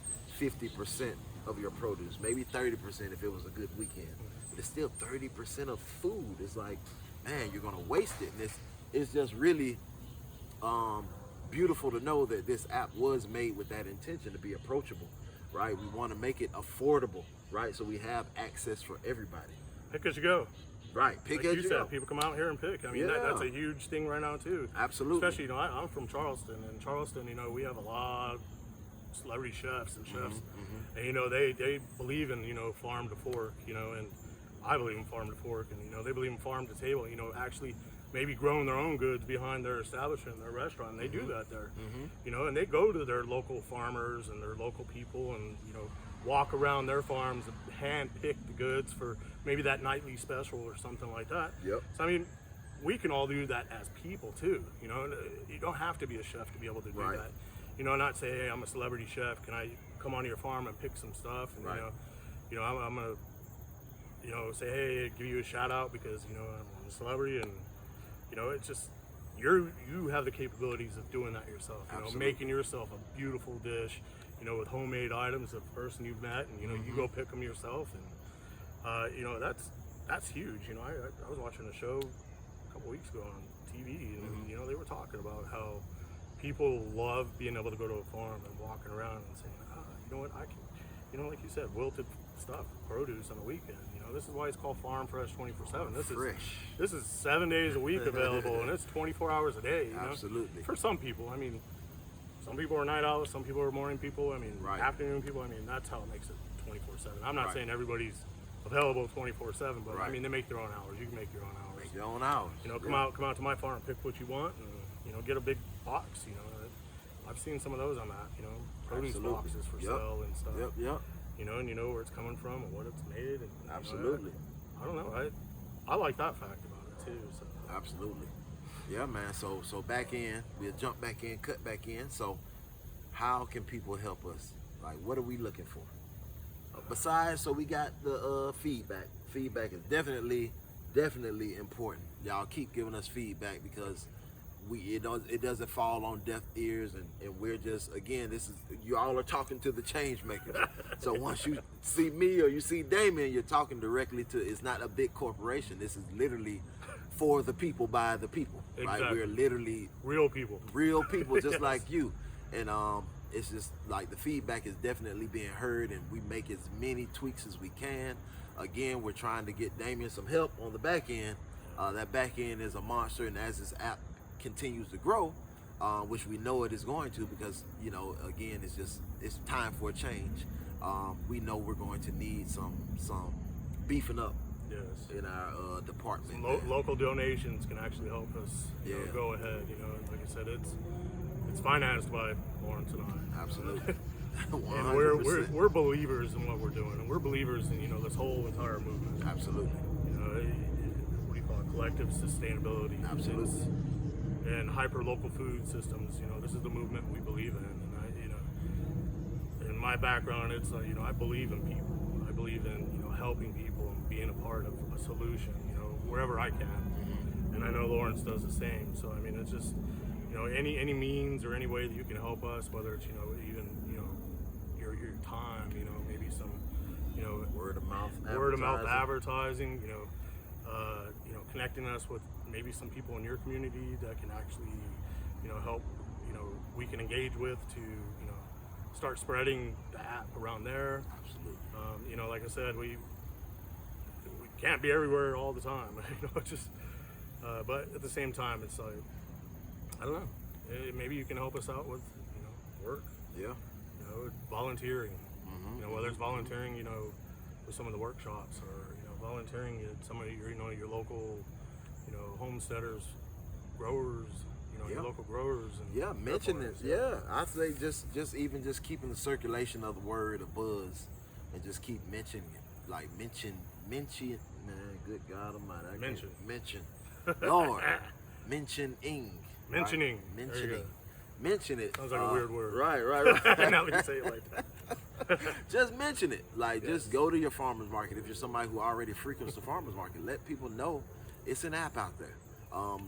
50% of your produce, maybe 30% if it was a good weekend. But it's still 30% of food. It's like, man, you're going to waste it. And it's just really beautiful to know that this app was made with that intention to be approachable, right? We want to make it affordable, right? So we have access for everybody. Pick as you go. Right, pick like as you you said, go. people come out here and pick. I mean, that's a huge thing right now too. Absolutely. Especially, you know, I'm from Charleston, and Charleston, you know, we have a lot of celebrity chefs and chefs, and you know, they believe in, you know, farm to fork, you know, and I believe in farm to fork, and you know, they believe in farm to table. You know, actually maybe growing their own goods behind their establishment, their restaurant. And they do that there, you know, and they go to their local farmers and their local people, and you know, walk around their farms and hand pick the goods for maybe that nightly special or something like that. Yep. So I mean, we can all do that as people too. You know, you don't have to be a chef to be able to do that. You know, not say, hey, I'm a celebrity chef. Can I come onto your farm and pick some stuff? And you know, I'm gonna, you know, say, hey, give you a shout out because you know I'm a celebrity, and you know, it's just you have the capabilities of doing that yourself. You know, making yourself a beautiful dish, you know, with homemade items of the person you've met, and you know, you go pick them yourself, and you know, that's huge. You know, I was watching a show a couple weeks ago on TV, and you know, they were talking about how people love being able to go to a farm and walking around and saying, you know what, I can, you know, like you said, wilted stuff, produce on the weekend. You know, this is why it's called Farm Fresh 24/7. This is 7 days a week available, and it's 24 hours a day. You know? Absolutely. For some people, I mean, some people are night owls, some people are morning people. I mean, afternoon people. I mean, that's how it makes it 24/7. I'm not saying everybody's available 24/7, but I mean, they make their own hours. You can make your own hours. Make your own hours. You know, come out to my farm, pick what you want, and you know, get a big box. You know, I've seen some of those on that. You know, produce boxes for sale and stuff. Yep. You know, and you know where it's coming from and what it's made. And, Absolutely. I don't know. I like that fact about it too. So. Absolutely. Yeah, man. So back in, we'll jump back in, cut back in. So how can people help us? Like, what are we looking for? Besides, so we got the feedback. Feedback is definitely important. Y'all keep giving us feedback because it doesn't fall on deaf ears, and we're just, again, this is, you all are talking to the change makers. So once you see me or you see Damien, you're talking directly to, it's not a big corporation. This is literally for the people, by the people, right? Exactly. We're literally Real people. just Yes. like you. And it's just like the feedback is definitely being heard, and we make as many tweaks as we can. Again, we're trying to get Damien some help on the back end. That back end is a monster, and as this app continues to grow, which we know it is going to, because again, it's time for a change. We know we're going to need some beefing up Yes. in our department. Some local donations can actually help us go ahead. And like I said, it's financed by Lawrence and I. Absolutely. And 100%. we're believers in what we're doing, and we're believers in this whole entire movement. Absolutely. What do you call it? Collective sustainability. Absolutely. And hyper local food systems. This is the movement we believe in, and in my background, it's I believe in people. I believe in helping people and being a part of a solution. Wherever I can, and I know Lawrence does the same. So I mean, it's just any means or any way that you can help us, whether it's even your time, maybe some Word of mouth advertising, connecting us with maybe some people in your community that can actually help we can engage with to start spreading the app around there. Absolutely. Like I said, we can't be everywhere all the time. Just but at the same time, it's like, I don't know, maybe you can help us out with work, Yeah. volunteering, Mm-hmm. whether it's volunteering with some of the workshops, or volunteering at some of your local homesteaders, growers, your local growers, and Yeah, mention it. farmers. Yeah, I say just even keeping the circulation of the word a buzz, and just keep mentioning it. Like mention, man. Good God Almighty, I can't mention, Lord, mentioning, Mentioning. right? There you mentioning, go. mention it. Sounds like a weird word. Right. Now that you say it like that. Just mention it. Like, Yes. just go to your farmer's market. If you're somebody who already frequents the farmer's market, let people know it's an app out there.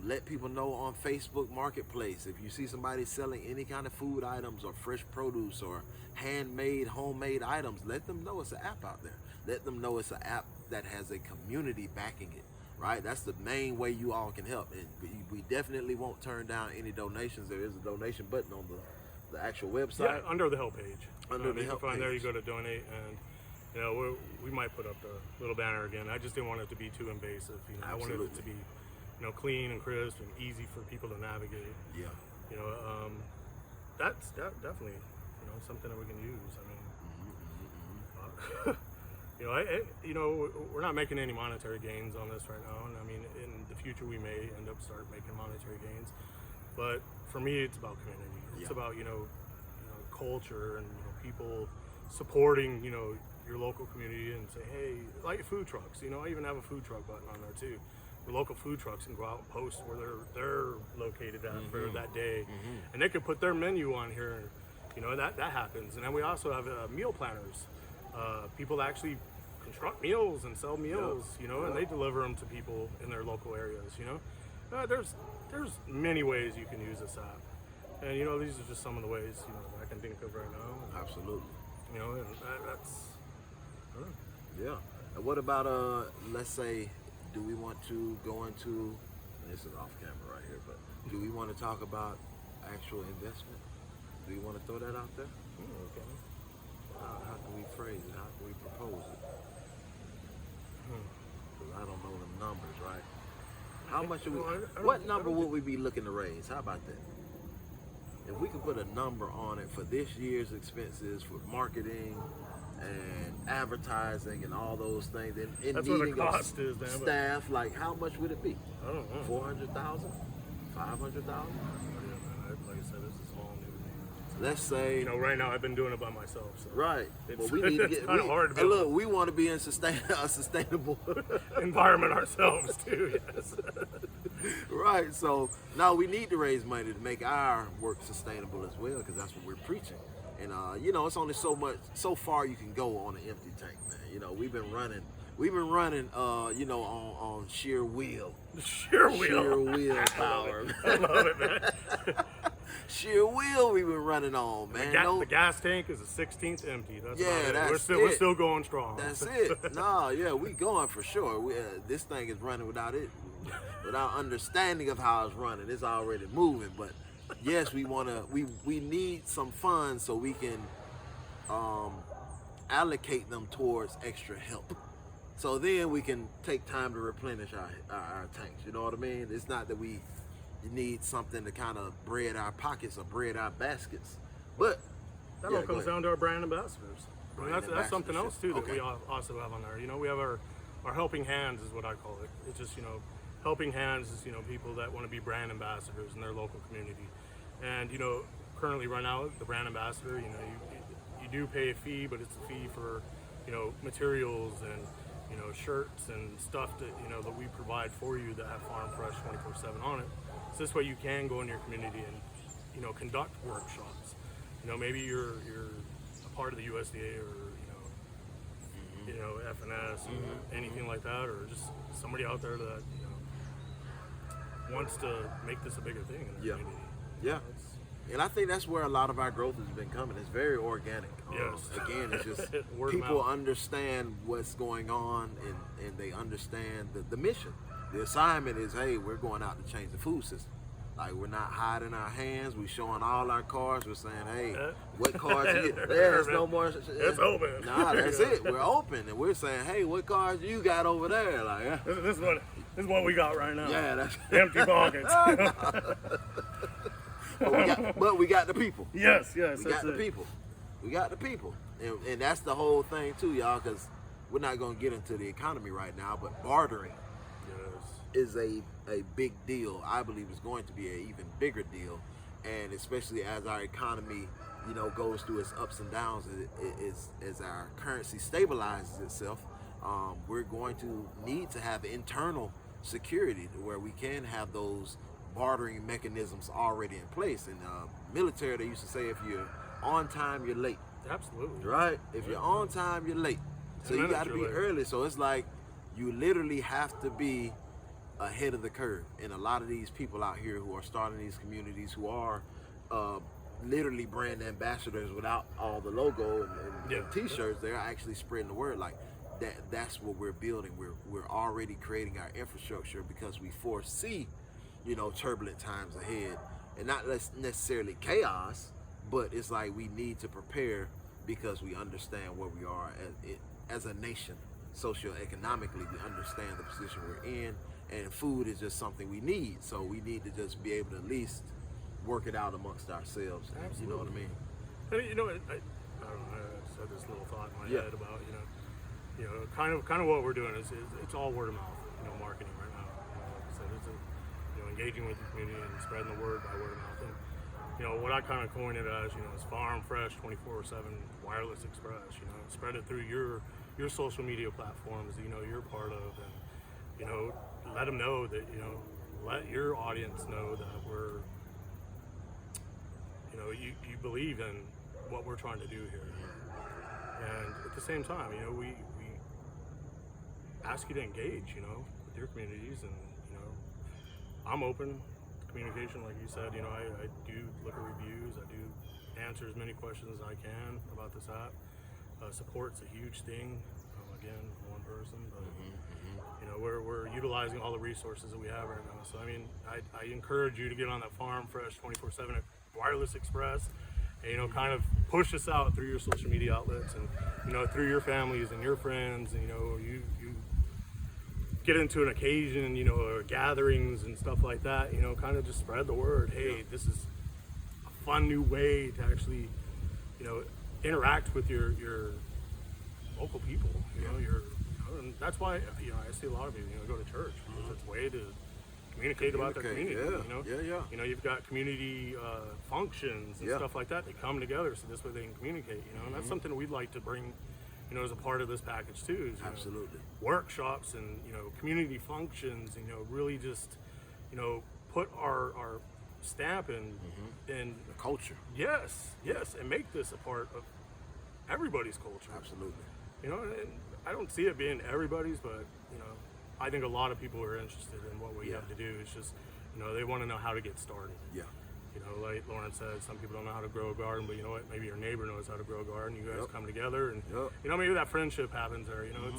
Let people know on Facebook Marketplace. If you see somebody selling any kind of food items or fresh produce or handmade, homemade items, let them know it's an app out there. Let them know it's an app that has a community backing it, right? That's the main way you all can help. And we definitely won't turn down any donations. There is a donation button on the actual website. Yeah, under the help page. Under the you help can find there, you page. go to donate, and we might put up the little banner again. I just didn't want it to be too invasive. I wanted it Absolutely. to be clean and crisp and easy for people to navigate. Yeah. That's definitely something that we can use. I mean, we're not making any monetary gains on this right now, and I mean, in the future we may end up start making monetary gains. But for me, it's about community. It's Yeah. about culture and people supporting your local community, and say, hey, like food trucks. I even have a food truck button on there too. Where local food trucks can go out and post where they're located at for that day, and they could put their menu on here. That happens. And then we also have meal planners, people that actually construct meals and sell meals, and they deliver them to people in their local areas. There's many ways you can use this app, and these are just some of the ways that I can think of right now. Absolutely. And that's Yeah. And what about let's say, do we want to go into, and this is off camera right here, but do we want to talk about actual investment? Do you want to throw that out there? okay. How can we phrase it? How can we propose it? Because I don't know the numbers, right? How much should we, Well, I don't- what I number don't would we be looking to raise? How about that? If we could put a number on it for this year's expenses for marketing and advertising and all those things, and in That's what the needing of cost is, man, but- staff, like how much would it be? I don't know. 400,000? 500,000? Like I said, this is all new to me. Let's say, Right now I've been doing it by myself. So right. It's- But we need to it's get, kinda hard to be and able- look, we want to be in a sustainable, environment ourselves too. Yes. right. So now we need to raise money to make our work sustainable as well, because that's what we're preaching. And it's only so far you can go on an empty tank, man. We've been running, on sheer will. Sheer will. Sheer willpower. I love it, man. Sheer will we've been running on, man. The gas tank is a 16th empty. That's Yeah, about it. that's We're it. still going strong. That's it. Nah, yeah, we going for sure. This thing is running without it. without understanding of how it's running. It's already moving, but yes, we need some funds so we can allocate them towards extra help. So then we can take time to replenish our tanks. You know what I mean? It's not that we need something to kind of bread our pockets or bread our baskets, but that all comes down to our brand ambassadors. I mean, that's something else too that we also have on there. You know, we have our helping hands is what I call it. It's just, you know, helping hands is, you know, people that want to be brand ambassadors in their local community. And, you know, currently right now, the brand ambassador, you know, you do pay a fee, but it's a fee for, you know, materials and, you know, shirts and stuff that, you know, that we provide for you that have Farm Fresh 24/7 on it. So this way you can go in your community and, you know, conduct workshops. You know, maybe you're a part of the USDA or, you know, FNS or anything like that, or just somebody out there that, you know, wants to make this a bigger thing in the community. Yeah. And I think that's where a lot of our growth has been coming. It's very organic. Yes. Again, it's just people understand what's going on and they understand the mission. The assignment is, hey, we're going out to change the food system. Like, we're not hiding our hands. We're showing all our cards. We're saying, hey, what cards you get? There's no more. It's open. Nah, that's it. We're open. And we're saying, hey, what cards you got over there? Like, this is what we got right now. Yeah, that's empty pockets. but we got the people. Yes. We got the people. We got the people. And that's the whole thing, too, y'all, because we're not going to get into the economy right now, but bartering is a big deal. I believe it's going to be an even bigger deal, and especially as our economy, you know, goes through its ups and downs, as our currency stabilizes itself, we're going to need to have internal security where we can have those bartering mechanisms already in place. In military, they used to say, if you're on time, you're late. Absolutely. Right? If you're on time, you're late. So you got to be early. So it's like you literally have to be ahead of the curve. And a lot of these people out here who are starting these communities, who are literally brand ambassadors without all the logo and t-shirts, they're actually spreading the word. Like that's what we're building. We're already creating our infrastructure because we foresee, you know, turbulent times ahead, and not necessarily chaos, but it's like we need to prepare because we understand where we are as a nation. Socioeconomically, we understand the position we're in, and food is just something we need. So we need to just be able to at least work it out amongst ourselves. Absolutely. You know what I mean? And, you know, I don't know. I just had this little thought in my head about, you know, kind of what we're doing is it's all word of mouth, you know, marketing right now. So it's engaging with the community and spreading the word by word of mouth. And, you know, what I kind of coined it as, you know, is Farm Fresh 24/7 Wireless Express. You know, spread it through your social media platforms that, you know, you're part of, and, you know, let them know that, you know, let your audience know that we're, you know, you believe in what we're trying to do here. And at the same time, you know, we ask you to engage, you know, with your communities, and, you know, I'm open to communication, like you said. You know, I do look at reviews, I do answer as many questions as I can about this app. Support's a huge thing. Again, one person, but you know, we're utilizing all the resources that we have right now. So I mean, I encourage you to get on that Farm Fresh 24/7 Wireless Express, and, you know, kind of push us out through your social media outlets, and, you know, through your families and your friends, and, you know, you get into an occasion, you know, or gatherings and stuff like that, you know, kind of just spread the word. Hey, this is a fun new way to actually, you know, interact with your local people, you know, and that's why, you know, I see a lot of people, you know, go to church. It's a way to communicate about their community. You know, you've got community functions and stuff like that. They come together so this way they can communicate, you know, and that's something we'd like to bring, you know, as a part of this package too. Is, absolutely, workshops and, you know, community functions, and, you know, really just, you know, put our stamp in the culture. Yes, and make this a part of everybody's culture. Absolutely. You know, and I don't see it being everybody's, but, you know, I think a lot of people are interested in what we have to do. It's just, you know, they want to know how to get started. Yeah. You know, like Lauren said, some people don't know how to grow a garden, but you know what? Maybe your neighbor knows how to grow a garden. You guys come together, and you know, maybe that friendship happens there. You know,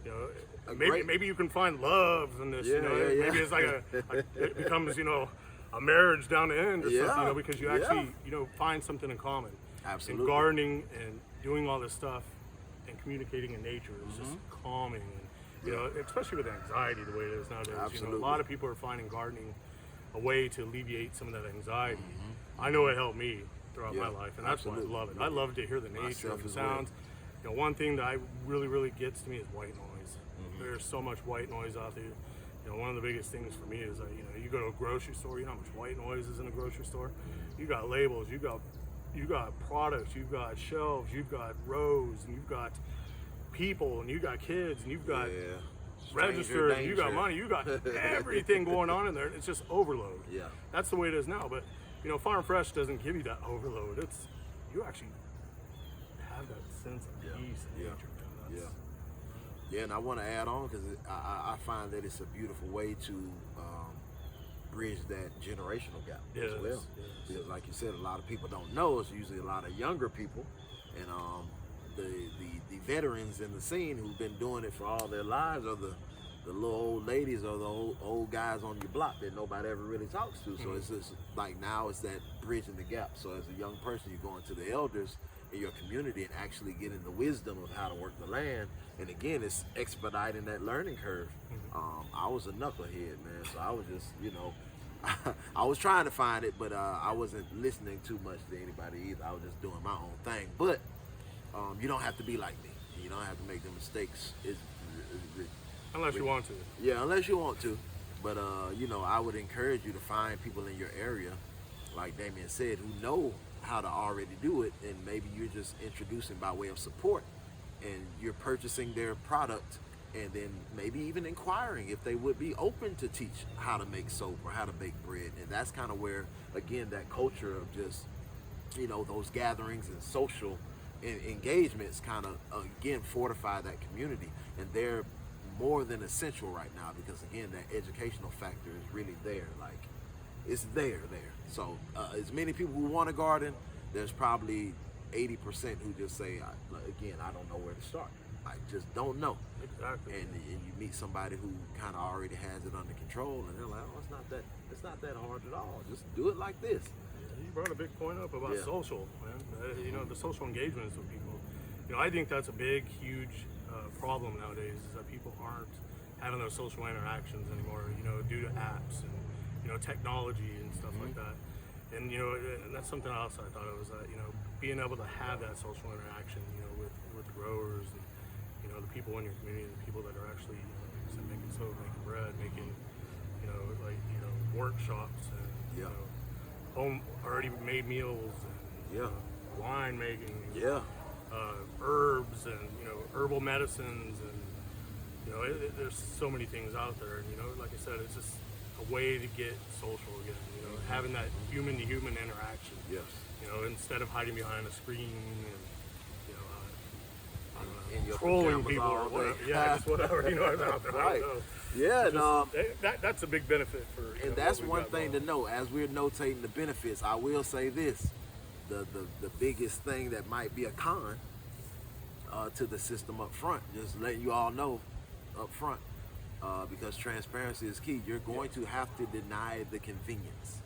You know, great- maybe you can find love in this. Yeah, you know, yeah, maybe yeah. it's like it becomes a marriage down the end or Yeah, something. Because you yeah. actually find something in common. Absolutely. And gardening and doing all this stuff and communicating in nature is just calming. And especially with anxiety the way it is nowadays. Absolutely. A lot of people are finding gardening a way to alleviate some of that anxiety. I know it helped me throughout my life, and that's absolutely. why I love it. I love to hear the nature Myself and the as well. sounds. One thing that really gets to me is white noise. There's so much white noise out there. One of the biggest things for me is that you go to a grocery store. You know how much white noise is in a grocery store. You got labels. You got products. You've got shelves. You've got rows, and you've got people, and you've got kids, and you've got registers, and you got money, you got everything going on in there. It's just overload. Yeah. That's the way it is now. But Farm Fresh doesn't give you that overload. You actually have that sense of peace and nature. Man. Yeah, and I want to add on because I find that it's a beautiful way to bridge that generational gap as well. Yes. Because, like you said, a lot of people don't know. It's usually a lot of younger people, and the veterans in the scene who've been doing it for all their lives are the little old ladies or the old guys on your block that nobody ever really talks to. So it's just like now it's that bridging the gap. So as a young person, you're going to the elders in your community and actually getting the wisdom of how to work the land. And again, it's expediting that learning curve. I was a knucklehead, man. So I was just, I was trying to find it, but I wasn't listening too much to anybody either. I was just doing my own thing. But you don't have to be like me. You don't have to make the mistakes. Unless you want to. Yeah, unless you want to. But, I would encourage you to find people in your area, like Damien said, who know how to already do it. And maybe you're just introducing by way of support. And you're purchasing their product and then maybe even inquiring if they would be open to teach how to make soap or how to bake bread. And that's kind of where, again, that culture of just, those gatherings and social engagements kind of, again, fortify that community. And they're more than essential right now because, again, that educational factor is really there. Like, it's there. So as many people who want to garden, there's probably 80% who just say, again, I don't know where to start. I just don't know. Exactly. And you meet somebody who kind of already has it under control, and they're like, oh, it's not that hard at all. Just do it like this. You brought a big point up about social, man. The social engagements with people. I think that's a big, huge problem nowadays is that people aren't having those social interactions anymore, due to apps and, technology and stuff like that. And, and that's something else I thought of was that, being able to have that social interaction, with growers and, the people in your community, the people that are actually, like I said, making soap, making bread, making, workshops and, home already made meals and wine making, herbs and, herbal medicines and, there's so many things out there. And, like I said, it's just a way to get social again, having that human-to-human interaction. Yes. Instead of hiding behind a screen and, In your trolling pajamas people all or day. whatever. Yeah, just whatever, out there. Right. I don't know. Yeah, no. That's a big benefit for. And that's one thing to know. As we're notating the benefits, I will say this: the biggest thing that might be a con to the system up front, just letting you all know up front, because transparency is key. You're going to have to deny the convenience.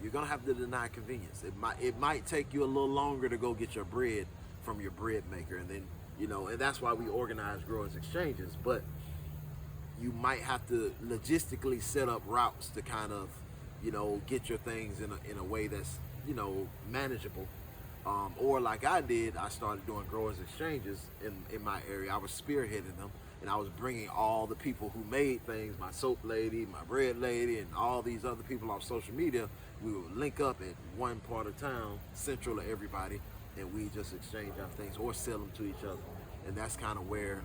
You're gonna have to deny convenience. It might take you a little longer to go get your bread from your bread maker, and then and that's why we organize growers exchanges. But you might have to logistically set up routes to kind of get your things in a way that's manageable, or like I did, I started doing growers exchanges in my area. I was spearheading them, and I was bringing all the people who made things, my soap lady, my bread lady, and all these other people off social media. We would link up at one part of town, central to everybody, and we just exchange our things or sell them to each other. And that's kind of where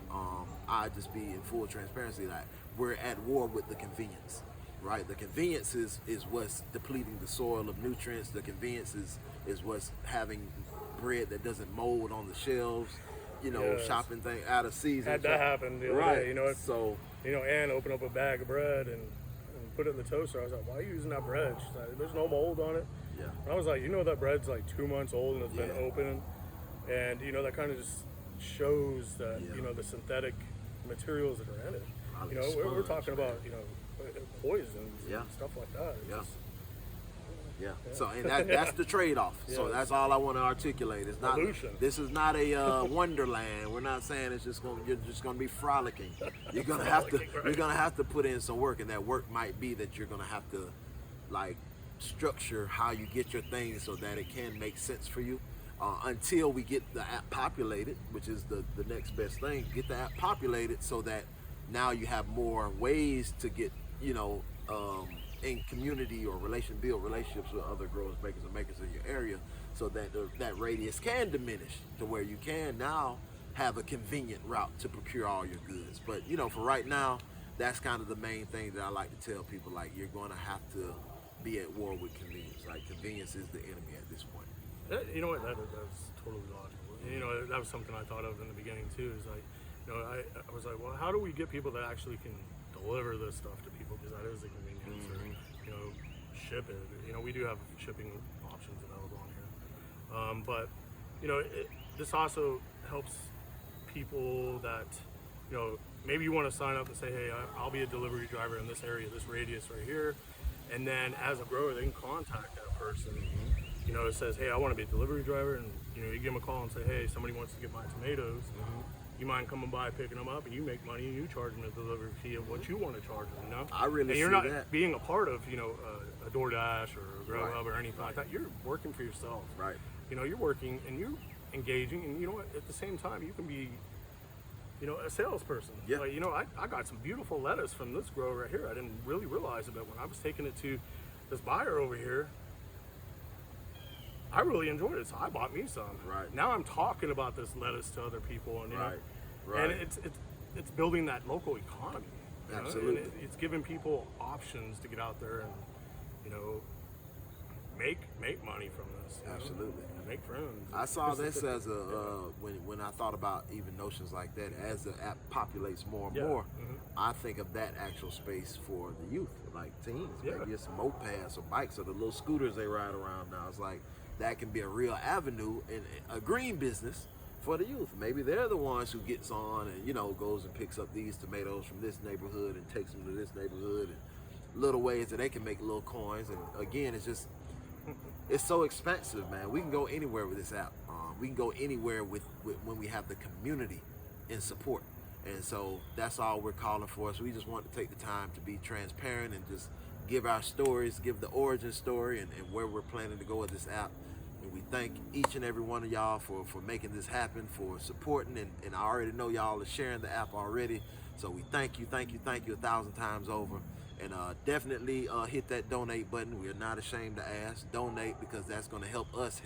I just be in full transparency that we're at war with the convenience, right? The convenience is what's depleting the soil of nutrients. The convenience is what's having bread that doesn't mold on the shelves, shopping thing out of season. Had that happen the other day, So, Ann opened up a bag of bread and put it in the toaster. I was like, why are you using that bread? She's like, there's no mold on it. yeah. And I was like, that bread's like 2 months old and it's been open. And, that kind of just shows that Yeah. you know the synthetic materials that are in it. Probably You know, we're sponge, talking man. about, you know, poisons Yeah. and stuff like that. It's Yeah. just Yeah. So and that's the trade-off. So Yeah. that's all I want to articulate. It's not. Pollution. This is not a wonderland. We're not saying it's just going. You're just going to be frolicking. You're gonna have to. Frolicking, right. You're gonna have to put in some work, and that work might be that you're gonna have to, like, structure how you get your things so that it can make sense for you. Until we get the app populated, which is the next best thing. Get the app populated so that now you have more ways to get, you know, in community or build relationships with other growers, bakers, and makers in your area, so that that radius can diminish to where you can now have a convenient route to procure all your goods. But you know, for right now, that's kind of the main thing that I like to tell people. Like, you're going to have to be at war with convenience. Like, convenience is the enemy at this point. You know what? That's totally logical. You know, that was something I thought of in the beginning too. Is like, you know, I was like, well, how do we get people that actually can deliver this stuff to people? Because that is the convenience. Or, you know, ship it. You know, we do have shipping options available on here. But you know, this also helps people that, you know, maybe you want to sign up and say, hey, I'll be a delivery driver in this area, this radius right here, and then as a grower, they can contact that person. You know, it says, hey, I want to be a delivery driver, and you know, you give them a call and say, hey, somebody wants to get my tomatoes. You mind coming by, picking them up, and you make money, and you charge them a delivery fee of what you want to charge them. You know, I really and you're see not that. being a part of, you know, a DoorDash or a Grow Right. Hub or anything like that. You're working for yourself. Right. You know, you're working and you're engaging, and you know what? At the same time, you can be, you know, a salesperson. Yeah. Like, you know, I got some beautiful lettuce from this grower right here. I didn't really realize it, but when I was taking it to this buyer over here, I really enjoyed it, so I bought me some. Right. Now I'm talking about this lettuce to other people, and you Right. know, Right. and it's building that local economy. You know? Absolutely. And it's giving people options to get out there and, you know, make money from this. You know? Absolutely. And make friends. I saw It's- this it's- as a when I thought about even notions like that. As the app populates more and Yeah. more, I think of that actual space for the youth, like teens. Yeah. Maybe it's mopeds or bikes or the little scooters they ride around now. It's like that can be a real avenue and a green business for the youth. Maybe they're the ones who gets on and, you know, goes and picks up these tomatoes from this neighborhood and takes them to this neighborhood, and little ways that they can make little coins. And again, it's just, it's so expensive, man. We can go anywhere with this app. We can go anywhere with when we have the community in support. And so that's all we're calling for. So we just want to take the time to be transparent and just give our stories, give the origin story and where we're planning to go with this app. And we thank each and every one of y'all for making this happen, for supporting, and I already know y'all are sharing the app already. So we thank you 1,000 times over. And definitely hit that donate button. We're not ashamed to ask. Donate, because that's going to help us,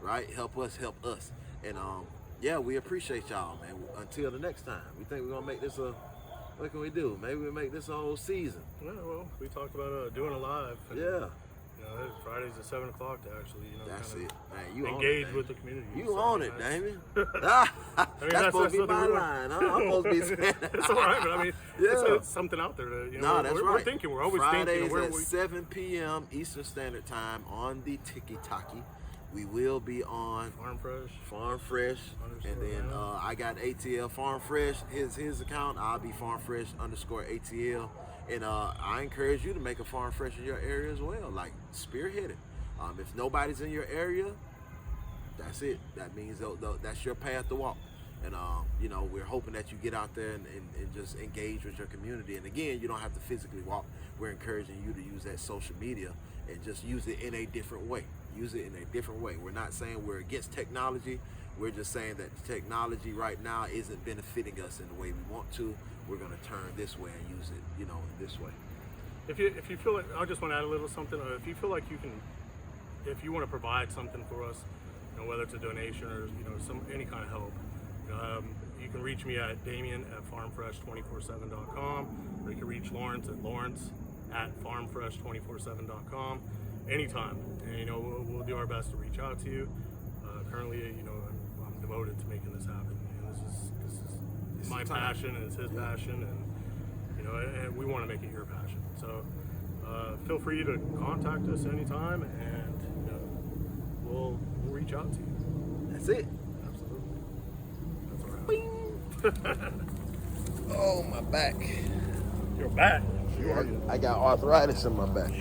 right? Help us. And yeah, we appreciate y'all, man. Until the next time, we think we're going to make this what can we do? Maybe we make this a whole season. Yeah, well, we talked about doing a live. And, Yeah. You know, Fridays at 7 o'clock to actually, you know, That's kind it. of Man, you engage own it, with Damien. the community. You So, own it, that's- Damien. that's That's supposed to be what my we're- line. Huh? I'm supposed to be saying that. It's all right, but I mean, Yeah. it's something out there to, you know, No, we're, that's we're, right. we're thinking, we're always Fridays thinking. at 7 p.m. Eastern Standard Time on the Tiki Taki. We will be on Farm Fresh. Farm Fresh, and then I got ATL Farm Fresh. His account. I'll be Farm Fresh _ATL, and I encourage you to make a Farm Fresh in your area as well. Like, spearhead it. If nobody's in your area, that's it. That means that's your path to walk. And you know, we're hoping that you get out there and just engage with your community. And again, you don't have to physically walk. We're encouraging you to use that social media and just use it in a different way. Use it in a different way. We're not saying we're against technology. We're just saying that the technology right now isn't benefiting us in the way we want to. We're going to turn this way and use it, you know, in this way. If you feel like, I just want to add a little something. If you feel like you can, if you want to provide something for us, you know, whether it's a donation or, you know, any kind of help, you can reach me at Damien at farmfresh247.com, or you can reach Lawrence at farmfresh247.com anytime. And, you know, we'll do our best to reach out to you. Currently, you know, I'm devoted to making this happen. And this is my passion, and it's his passion, and, you know, and we want to make it your passion. So feel free to contact us anytime, and, you know, we'll reach out to you. That's it. Absolutely. Oh, my back. You're back. I got arthritis in my back.